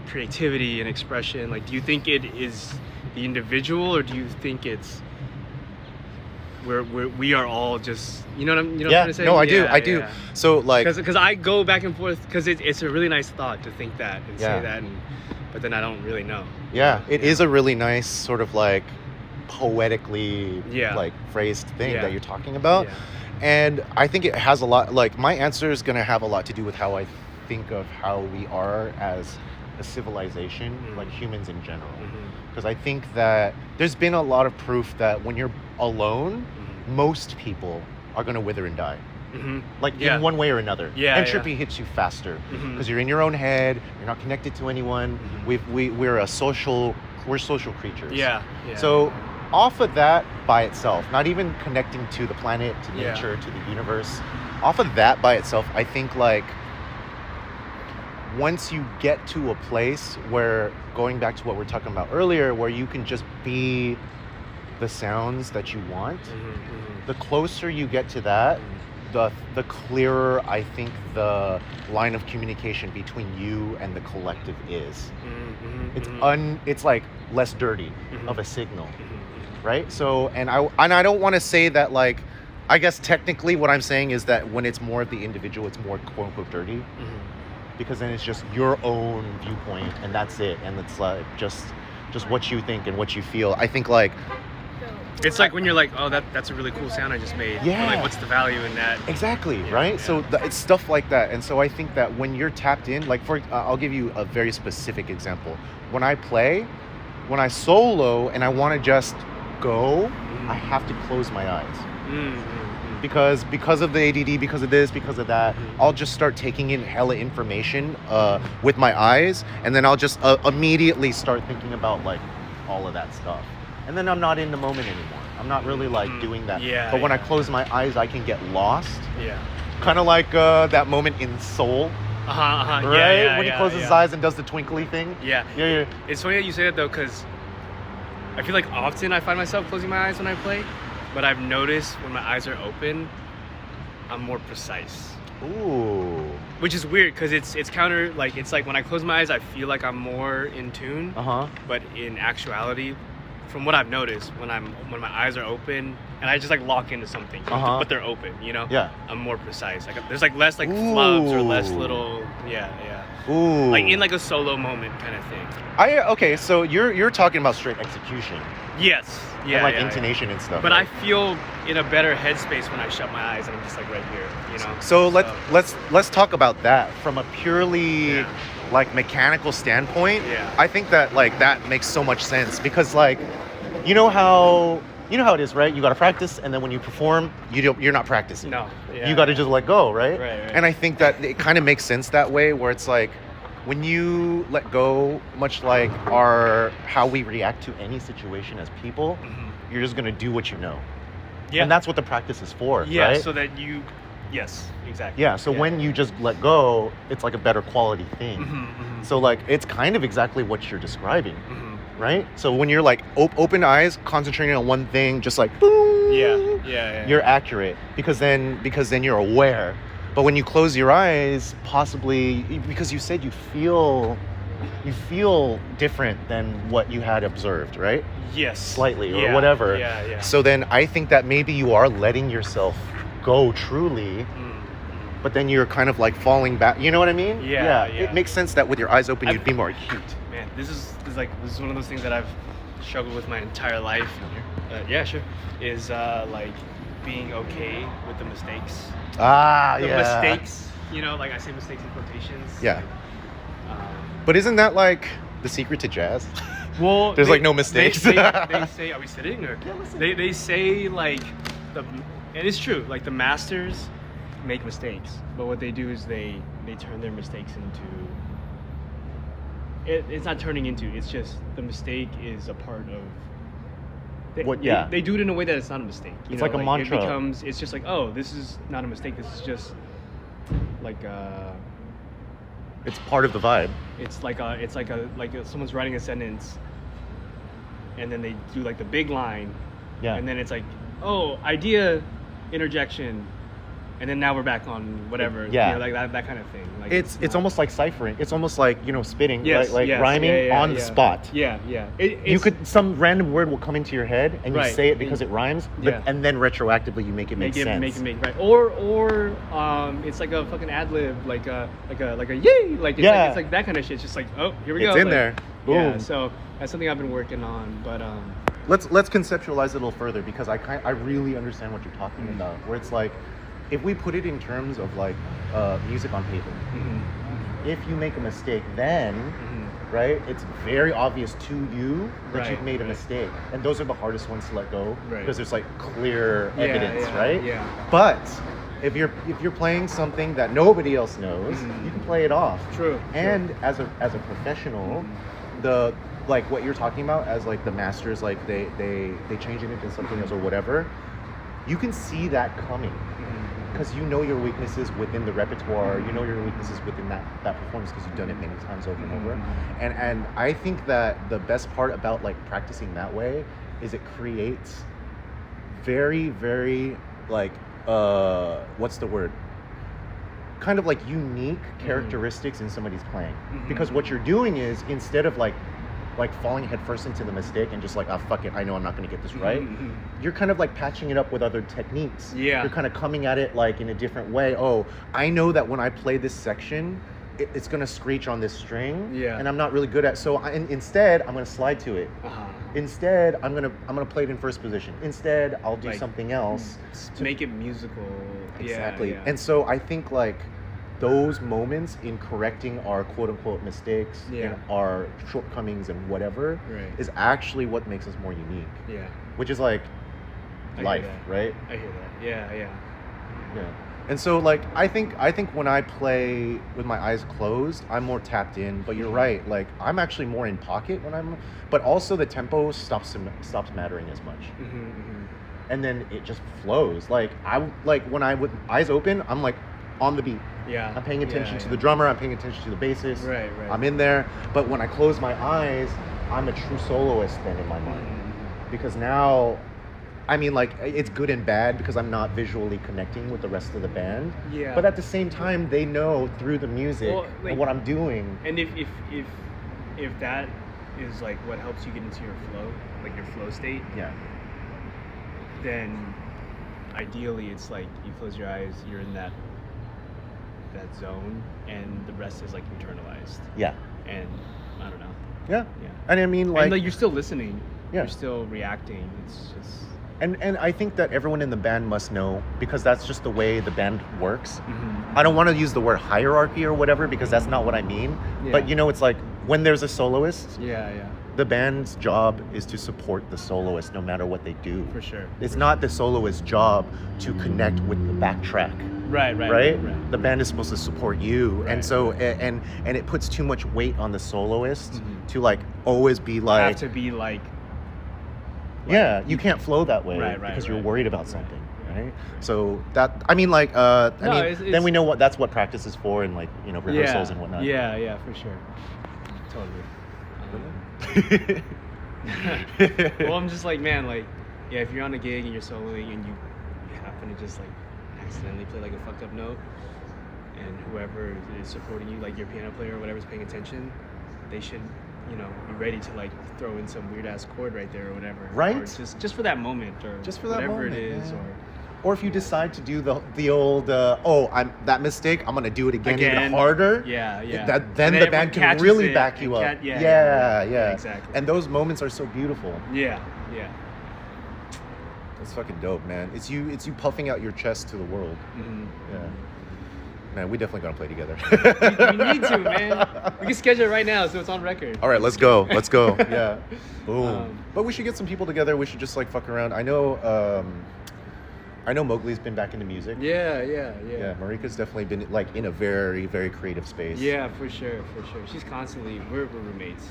Speaker 2: creativity and expression? Like, do you think it is the individual, or do you think it's we are all just, you know what I'm trying to say?
Speaker 1: No, I do. So like,
Speaker 2: because I go back and forth, because it's a really nice thought to think that and say that, but then I don't really know.
Speaker 1: Yeah, it is a really nice sort of like poetically like phrased thing that you're talking about. Yeah. And I think it has a lot, like my answer is going to have a lot to do with how I think of how we are as a civilization, like humans in general. Because I think that there's been a lot of proof that when you're alone, most people are going to wither and die. Like in one way or another. Entropy hits you faster because you're in your own head, you're not connected to anyone. We're social creatures. So off of that by itself, not even connecting to the planet, to nature, to the universe, off of that by itself, I think like once you get to a place where, going back to what we were talking about earlier, where you can just be the sounds that you want, the closer you get to that, the clearer I think the line of communication between you and the collective is. It's like less dirty of a signal, right? So and I don't want to say that, like, I guess technically what I'm saying is that when it's more of the individual, it's more quote unquote dirty, because then it's just your own viewpoint and that's it, and it's like just what you think and what you feel. I think like
Speaker 2: it's like when you're like, oh, that's a really cool sound I just made.
Speaker 1: Yeah.
Speaker 2: Or like, what's the value in that?
Speaker 1: Exactly, right? Yeah. So it's stuff like that. And so I think that when you're tapped in, like I'll give you a very specific example. When I solo and I want to just go, I have to close my eyes. Because of the ADD, because of this, because of that, I'll just start taking in hella information with my eyes, and then I'll just immediately start thinking about like all of that stuff. And then I'm not in the moment anymore. I'm not really like doing that. But when I close my eyes, I can get lost. Kind of like that moment in Soul. Right? When he closes his eyes and does the twinkly thing. Yeah.
Speaker 2: It's funny that you say that though, because I feel like often I find myself closing my eyes when I play, but I've noticed when my eyes are open, I'm more precise.
Speaker 1: Ooh.
Speaker 2: Which is weird, because it's counter, like it's like when I close my eyes, I feel like I'm more in tune. But in actuality, from what I've noticed, when my eyes are open and I just like lock into something, but they're open, you know? I'm more precise. Like there's like less like flubs or less little,
Speaker 1: Ooh.
Speaker 2: like in like a solo moment kind of thing.
Speaker 1: Okay, so you're talking about straight execution.
Speaker 2: Yes.
Speaker 1: And like intonation and stuff.
Speaker 2: But
Speaker 1: right?
Speaker 2: I feel in a better headspace when I shut my eyes and I'm just like right here, you know?
Speaker 1: So let's talk about that from a purely like mechanical standpoint. I think that like that makes so much sense, because like you know how it is, right? You got to practice, and then when you perform, you're not practicing.
Speaker 2: No.
Speaker 1: You got to just let go, right?
Speaker 2: Right.
Speaker 1: And I think that it kind of makes sense that way, where it's like when you let go, much like how we react to any situation as people, you're just gonna do what you know. And that's what the practice is for, right?
Speaker 2: So that yes, exactly.
Speaker 1: So when you just let go, it's like a better quality thing. So like it's kind of exactly what you're describing, right? So when you're like open eyes, concentrating on one thing, just like boom, you're accurate, because then you're aware. But when you close your eyes, possibly because you said you feel different than what you had observed, right?
Speaker 2: Yes.
Speaker 1: Slightly or whatever. So then I think that maybe you are letting yourself go truly, but then you're kind of like falling back. You know what I mean?
Speaker 2: Yeah.
Speaker 1: It makes sense that with your eyes open, you'd be more acute.
Speaker 2: Man, this is one of those things that I've struggled with my entire life. Is like being okay with the mistakes. Mistakes, you know, like I say mistakes in quotations.
Speaker 1: But isn't that like the secret to jazz?
Speaker 2: Well,
Speaker 1: there's like no mistakes.
Speaker 2: They say, are we sitting? Or they say like and it's true. Like the masters make mistakes, but what they do is they turn their mistakes into. It's not turning into. It's just the mistake is a part of. They do it in a way that it's not a mistake.
Speaker 1: It's like a mantra.
Speaker 2: It's just like, oh, this is not a mistake. This is just like
Speaker 1: it's part of the vibe.
Speaker 2: It's like someone's writing a sentence, and then they do like the big line, and then it's like, oh, idea, interjection, and then now we're back on whatever.
Speaker 1: Yeah.
Speaker 2: You know, like that kind of thing. Like
Speaker 1: It's
Speaker 2: not-
Speaker 1: almost like ciphering. It's almost like, you know, spitting,
Speaker 2: Yes,
Speaker 1: like
Speaker 2: yes,
Speaker 1: rhyming
Speaker 2: yeah,
Speaker 1: on the
Speaker 2: yeah.
Speaker 1: spot.
Speaker 2: Yeah, yeah.
Speaker 1: You could, some random word will come into your head and you
Speaker 2: Right.
Speaker 1: say it because it rhymes, but,
Speaker 2: Yeah.
Speaker 1: and then retroactively you make it make sense.
Speaker 2: make it right. Or it's like a fucking ad lib, like a yay, like
Speaker 1: Yeah.
Speaker 2: it's like that kind of shit. It's just like, oh, here we
Speaker 1: It's
Speaker 2: go.
Speaker 1: in
Speaker 2: like,
Speaker 1: there.
Speaker 2: Yeah,
Speaker 1: Boom.
Speaker 2: so that's something I've been working on, but
Speaker 1: Let's conceptualize it a little further, because I really understand what you're talking
Speaker 2: Mm-hmm.
Speaker 1: about, where it's like, if we put it in terms of like music on paper, if you make a mistake, then right, it's very obvious to you that
Speaker 2: Right,
Speaker 1: you've made a
Speaker 2: right.
Speaker 1: mistake, and those are the hardest ones to let go,
Speaker 2: Right.
Speaker 1: because there's like clear
Speaker 2: Yeah,
Speaker 1: evidence,
Speaker 2: yeah,
Speaker 1: right?
Speaker 2: yeah.
Speaker 1: But if you're playing something that nobody else knows, you can play it off.
Speaker 2: True.
Speaker 1: And as a professional, the like what you're talking about as like the masters, like they change it into something else or whatever, you can see that coming, because you know your weaknesses within the repertoire, you know your weaknesses within that performance, because you've done it many times over and over. And I think that the best part about like practicing that way is it creates very, very like what's the word? Kind of like unique characteristics in somebody's playing. Because what you're doing is, instead of like falling headfirst into the mistake and just like, oh fuck it, I know I'm not gonna get this right, you're kind of like patching it up with other techniques.
Speaker 2: Yeah.
Speaker 1: You're kind of coming at it like in a different way. Oh, I know that when I play this section, it's gonna screech on this string,
Speaker 2: Yeah.
Speaker 1: and I'm not really good at, so instead I'm gonna slide to it. Instead, I'm gonna play it in first position. Instead, I'll do
Speaker 2: Like,
Speaker 1: something else.
Speaker 2: To make it musical.
Speaker 1: Exactly.
Speaker 2: Yeah.
Speaker 1: And so I think like those moments in correcting our quote unquote mistakes
Speaker 2: Yeah.
Speaker 1: and our shortcomings and whatever
Speaker 2: Right.
Speaker 1: is actually what makes us more unique.
Speaker 2: Yeah.
Speaker 1: Which is like
Speaker 2: I hear
Speaker 1: life,
Speaker 2: that.
Speaker 1: right?
Speaker 2: I hear that. Yeah, yeah.
Speaker 1: Yeah. And so like I think when I play with my eyes closed, I'm more tapped in, but you're right, like I'm actually more in pocket but also the tempo stops mattering as much. And then it just flows. Like when I with eyes open, I'm like on the beat.
Speaker 2: Yeah.
Speaker 1: I'm paying attention
Speaker 2: Yeah,
Speaker 1: to
Speaker 2: yeah.
Speaker 1: the drummer, I'm paying attention to the bassist.
Speaker 2: Right, right.
Speaker 1: I'm in there. But when I close my eyes, I'm a true soloist then in my mind. Because now, I mean, like, it's good and bad because I'm not visually connecting with the rest of the band.
Speaker 2: Yeah.
Speaker 1: But at the same time, they know through the music
Speaker 2: Well, like-
Speaker 1: and what I'm doing.
Speaker 2: And if that is like what helps you get into your flow, like your flow state,
Speaker 1: Yeah.
Speaker 2: then ideally it's like you close your eyes, you're in that zone, and the rest is like internalized.
Speaker 1: Yeah.
Speaker 2: And I don't know.
Speaker 1: Yeah.
Speaker 2: Yeah.
Speaker 1: And I mean, like,
Speaker 2: and like you're still listening.
Speaker 1: Yeah.
Speaker 2: You're still reacting. It's just.
Speaker 1: and I think that everyone in the band must know, because that's just the way the band works. I don't want to use the word hierarchy or whatever, because that's not what I mean.
Speaker 2: Yeah.
Speaker 1: But you know, it's like when there's a soloist,
Speaker 2: Yeah, yeah.
Speaker 1: the band's job is to support the soloist no matter what they do.
Speaker 2: For sure.
Speaker 1: It's not the soloist's job to connect with the backtrack.
Speaker 2: Right.
Speaker 1: Right? The band is supposed to support you.
Speaker 2: Right,
Speaker 1: And so and it puts too much weight on the soloist to like always be like,
Speaker 2: Have to be like.
Speaker 1: yeah, you can't flow that way
Speaker 2: Right,
Speaker 1: because you're
Speaker 2: right.
Speaker 1: worried about something, right? So that, I mean, like, then
Speaker 2: it's-
Speaker 1: we know that's what practice is for, and like, you know, rehearsals and whatnot.
Speaker 2: Yeah, for sure. Totally. Well, I'm just like, man, like, yeah, if you're on a gig and you're soloing and you happen to just like accidentally play like a fucked up note, and whoever is supporting you, like your piano player or whatever's paying attention, they should, you know, be ready to like throw in some weird ass chord right there or whatever.
Speaker 1: Right?
Speaker 2: Or just for that moment, or
Speaker 1: Just for that
Speaker 2: whatever
Speaker 1: moment,
Speaker 2: it is,
Speaker 1: yeah.
Speaker 2: or.
Speaker 1: Or if you decide to do the old, I'm that mistake, I'm gonna do it again even
Speaker 2: Again.
Speaker 1: harder.
Speaker 2: Yeah.
Speaker 1: Then
Speaker 2: And
Speaker 1: the band
Speaker 2: everyone
Speaker 1: can
Speaker 2: catches
Speaker 1: really
Speaker 2: it
Speaker 1: back you
Speaker 2: and
Speaker 1: up.
Speaker 2: Yeah, exactly.
Speaker 1: And those moments are so beautiful.
Speaker 2: Yeah.
Speaker 1: It's fucking dope, man. It's you puffing out your chest to the world. Yeah. Man, we definitely gotta play together.
Speaker 2: We need to, man. We can schedule it right now, so it's on record.
Speaker 1: All right, let's go. Yeah. Boom.
Speaker 2: Um,
Speaker 1: But we should get some people together. We should just like fuck around. I know Mowgli's been back into music.
Speaker 2: Yeah.
Speaker 1: Yeah, Marika's definitely been like in a very, very creative space.
Speaker 2: Yeah, for sure. She's constantly, we're roommates.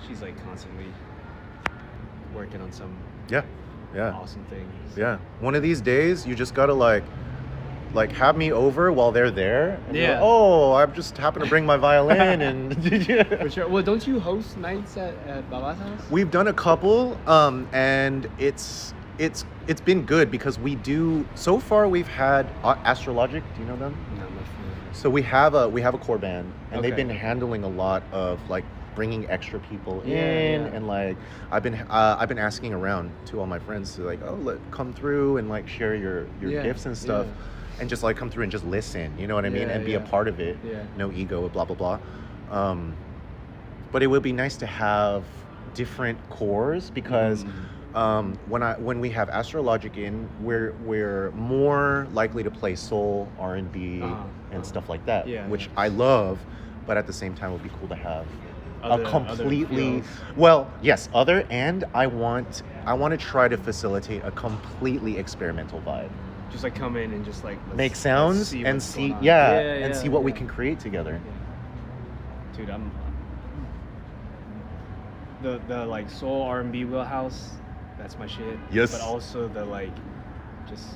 Speaker 2: She's like constantly working on some
Speaker 1: Yeah.
Speaker 2: awesome things.
Speaker 1: Yeah. One of these days, you just gotta like have me over while they're there. And be
Speaker 2: Yeah.
Speaker 1: like, oh, I just happen to bring my violin and.
Speaker 2: For sure. Well, don't you host nights at Baba's house?
Speaker 1: We've done a couple, and it's it's been good because so far we've had Astrologic. Do you know them?
Speaker 2: No, I'm not familiar.
Speaker 1: So we have a core band, and they've
Speaker 2: Okay.
Speaker 1: been handling a lot of like bringing extra people in,
Speaker 2: Yeah.
Speaker 1: and like I've been asking around to all my friends to like, come through and like share your
Speaker 2: Yeah,
Speaker 1: gifts and stuff, and just like come through and just listen, you know what I mean,
Speaker 2: Yeah,
Speaker 1: and be a
Speaker 2: yeah.
Speaker 1: part of it.
Speaker 2: Yeah.
Speaker 1: No ego, blah blah blah. But it would be nice to have different cores because. When we have Astrologic in, we're more likely to play soul, R&B, and stuff like that,
Speaker 2: Yeah,
Speaker 1: which I love, but at the same time it would be cool to have
Speaker 2: Other
Speaker 1: a completely
Speaker 2: feels.
Speaker 1: I want to try to facilitate a completely experimental vibe.
Speaker 2: Just like come in and just like
Speaker 1: Make sounds
Speaker 2: see
Speaker 1: and
Speaker 2: what's
Speaker 1: see
Speaker 2: going on.
Speaker 1: and see what we can create together.
Speaker 2: Yeah. Dude, I'm the like soul R&B wheelhouse. That's my shit.
Speaker 1: Yes.
Speaker 2: But also the like just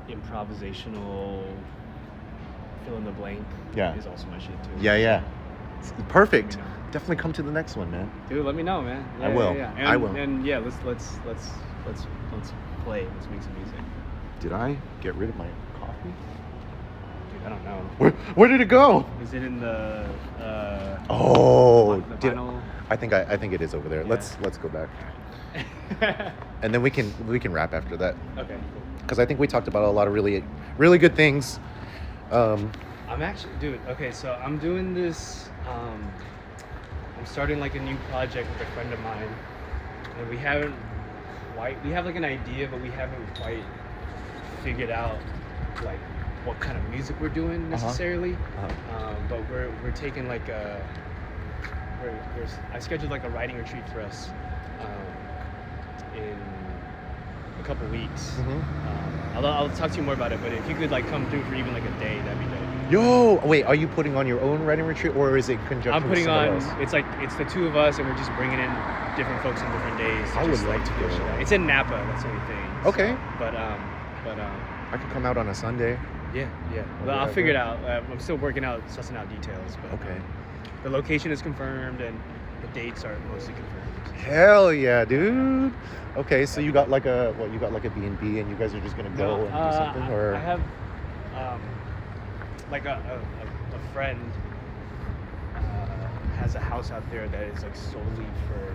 Speaker 2: improvisational fill in the blank is also my shit too.
Speaker 1: Yeah. It's perfect.
Speaker 2: Let me know.
Speaker 1: Definitely come to the next one, man.
Speaker 2: Dude, let me know, man.
Speaker 1: I will.
Speaker 2: And,
Speaker 1: I will.
Speaker 2: And yeah, let's play. Let's make some music.
Speaker 1: Did I get rid of my coffee?
Speaker 2: Dude, I don't know.
Speaker 1: Where did it go?
Speaker 2: Is it in the
Speaker 1: The
Speaker 2: vinyl?
Speaker 1: I think it is over there.
Speaker 2: Yeah.
Speaker 1: Let's go back. And then we can wrap after that,
Speaker 2: Okay, cool.
Speaker 1: because I think we talked about a lot of really good things.
Speaker 2: I'm actually, dude. Okay, so I'm doing this. I'm starting like a new project with a friend of mine, and we have like an idea, but we haven't quite figured out like what kind of music we're doing necessarily. But we're taking like I scheduled like a writing retreat for us in a couple weeks. I'll talk to you more about it, but if you could like come through for even like a day, that'd be dope.
Speaker 1: Yo, wait, are you putting on your own writing retreat, or is it conjunction
Speaker 2: I'm putting
Speaker 1: with
Speaker 2: on.
Speaker 1: somebody else?
Speaker 2: It's the two of us, and we're just bringing in different folks on different days.
Speaker 1: I would
Speaker 2: just,
Speaker 1: love to
Speaker 2: feel
Speaker 1: go.
Speaker 2: shit out. It's in Napa. That's the only thing.
Speaker 1: Okay.
Speaker 2: But
Speaker 1: I could come out on a Sunday.
Speaker 2: yeah. Well, I'll figure it out. I'm still working out, sussing out details. But
Speaker 1: Okay.
Speaker 2: the location is confirmed, and the dates are mostly confirmed.
Speaker 1: Hell yeah, dude. Okay, so you got like a B&B, and you guys are just gonna go and do something, or
Speaker 2: I have like a friend has a house out there that is like solely for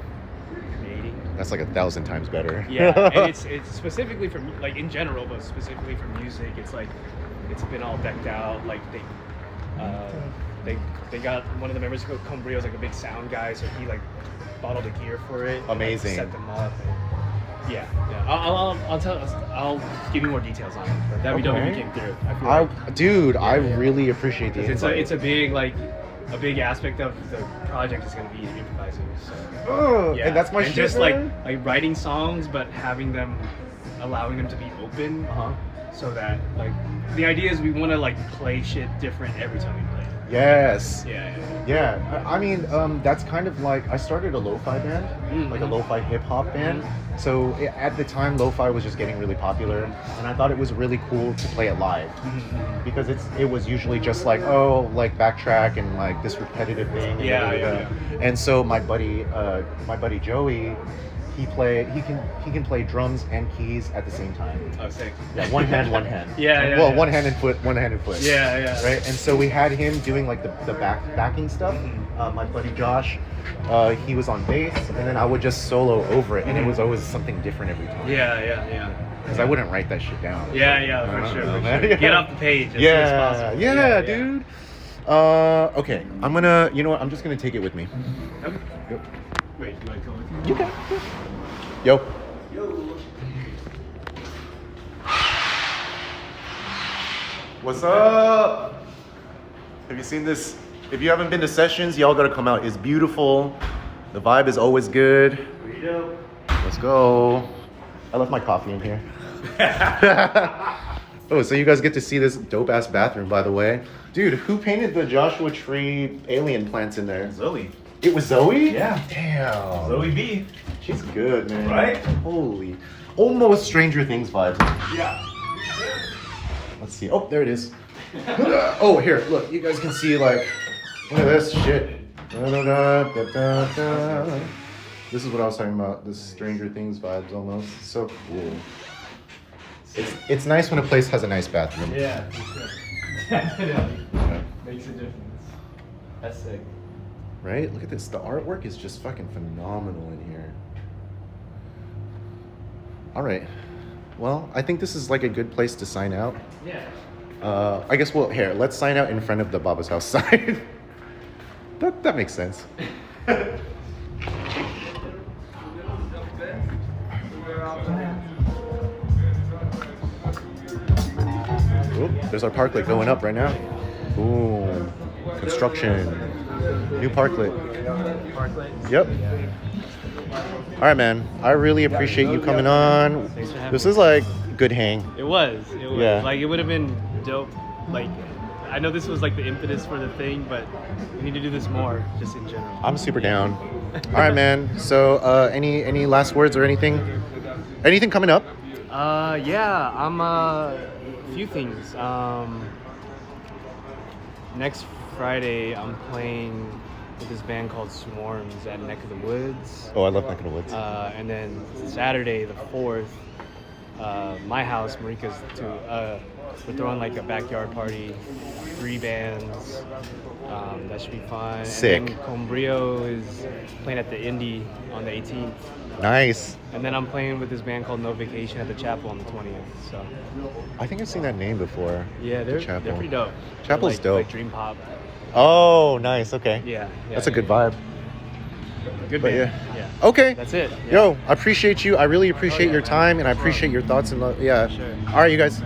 Speaker 2: creating.
Speaker 1: that's like 1,000 times better.
Speaker 2: Yeah, and it's specifically for like in general, but specifically for music. It's like it's been all decked out. Like they got one of the members who Brio is like a big sound guy, so he like bought all the gear for it.
Speaker 1: Amazing.
Speaker 2: And, like, set them up. And, yeah. I'll give you more details on it. But that'd be dope if you came through. I feel like,
Speaker 1: I really appreciate the invite.
Speaker 2: it's a big like a big aspect of the project is gonna be improvising. So yeah,
Speaker 1: and that's my
Speaker 2: and
Speaker 1: shit,
Speaker 2: just
Speaker 1: man.
Speaker 2: like writing songs, but allowing them to be open, so that like the idea is we want to like play shit different every time we play.
Speaker 1: Yes.
Speaker 2: Yeah.
Speaker 1: I mean, that's kind of like, I started a lo-fi band, like a lo-fi hip-hop band. So at the time, lo-fi was just getting really popular, and I thought it was really cool to play it live, because it was usually just like, like backtrack and like this repetitive thing.
Speaker 2: Yeah.
Speaker 1: And so my buddy Joey, he can play drums and keys at the same time.
Speaker 2: Oh, sick.
Speaker 1: Yeah, one hand.
Speaker 2: Yeah.
Speaker 1: Well, one hand and foot.
Speaker 2: Yeah.
Speaker 1: Right, and so we had him doing like the backing stuff. My buddy Josh, he was on bass, and then I would just solo over it, and it was always something different every time.
Speaker 2: Yeah.
Speaker 1: Because I wouldn't write that shit down.
Speaker 2: Yeah, for sure.
Speaker 1: Yeah.
Speaker 2: Get off the page as soon as possible.
Speaker 1: Yeah, dude. Okay, you know what? I'm just gonna take it with me.
Speaker 2: Okay.
Speaker 1: Yep.
Speaker 2: Wait, you want to go with me?
Speaker 1: You can. Yo. What's up? Have you seen this? If you haven't been to Sessions, y'all gotta come out. It's beautiful. The vibe is always good.
Speaker 2: Burrito.
Speaker 1: Let's go. I left my coffee in here. Oh, so you guys get to see this dope ass bathroom, by the way. Dude, who painted the Joshua Tree alien plants in there?
Speaker 3: Zoe.
Speaker 1: It was Zoe?
Speaker 3: Yeah.
Speaker 1: Damn.
Speaker 3: Zoe B.
Speaker 1: She's good, man.
Speaker 3: Right?
Speaker 1: Holy. Almost Stranger Things vibes.
Speaker 3: Yeah.
Speaker 1: Let's see. Oh, there it is. Oh, here. Look, you guys can see, like, look at this shit. Da-da-da-da-da-da. This is what I was talking about. This Stranger Things vibes almost. So cool. It's nice when a place has a nice bathroom.
Speaker 2: Yeah, for sure. Definitely.
Speaker 1: Yeah.
Speaker 2: Makes a difference. That's sick.
Speaker 1: Right? Look at this. The artwork is just fucking phenomenal in here. All right. Well, I think this is like a good place to sign out.
Speaker 2: Yeah.
Speaker 1: I guess let's sign out in front of the Baba's house sign. that makes sense. Oop, there's our parklet going up right now. Boom. Construction. New parklet. Yep. All right, man. I really appreciate you coming on.
Speaker 2: Thanks for having
Speaker 1: This
Speaker 2: me.
Speaker 1: is like good hang.
Speaker 2: It was.
Speaker 1: Yeah.
Speaker 2: Like, it would have been dope. Like, I know this was like the impetus for the thing, but we need to do this more, just in general.
Speaker 1: I'm super down. All right, man. So, any last words or anything? Anything coming up?
Speaker 2: Yeah, I'm a few things. Next Friday, I'm playing with this band called Swarms at Neck of the Woods.
Speaker 1: Oh, I love Neck of the Woods.
Speaker 2: And then Saturday, the 4th, my house, Marika's too. We're throwing like a backyard party, 3 bands. That should be fun.
Speaker 1: Sick.
Speaker 2: And then Brio is playing at the Indie on the 18th.
Speaker 1: Nice.
Speaker 2: And then I'm playing with this band called No Vacation at the Chapel on the 20th. So
Speaker 1: I think I've seen that name before.
Speaker 2: yeah, they're pretty dope.
Speaker 1: Chapel's
Speaker 2: They're
Speaker 1: dope.
Speaker 2: Like dream pop.
Speaker 1: Oh, nice. Okay.
Speaker 2: Yeah.
Speaker 1: That's a good vibe.
Speaker 2: Good
Speaker 1: But
Speaker 2: band.
Speaker 1: yeah.
Speaker 2: Yeah.
Speaker 1: Okay.
Speaker 2: That's it. Yeah.
Speaker 1: Yo, I appreciate you. I really appreciate
Speaker 2: yeah,
Speaker 1: your
Speaker 2: man.
Speaker 1: time, and I
Speaker 2: No problem.
Speaker 1: appreciate your thoughts and love. Yeah.
Speaker 2: Sure.
Speaker 1: All right, you guys.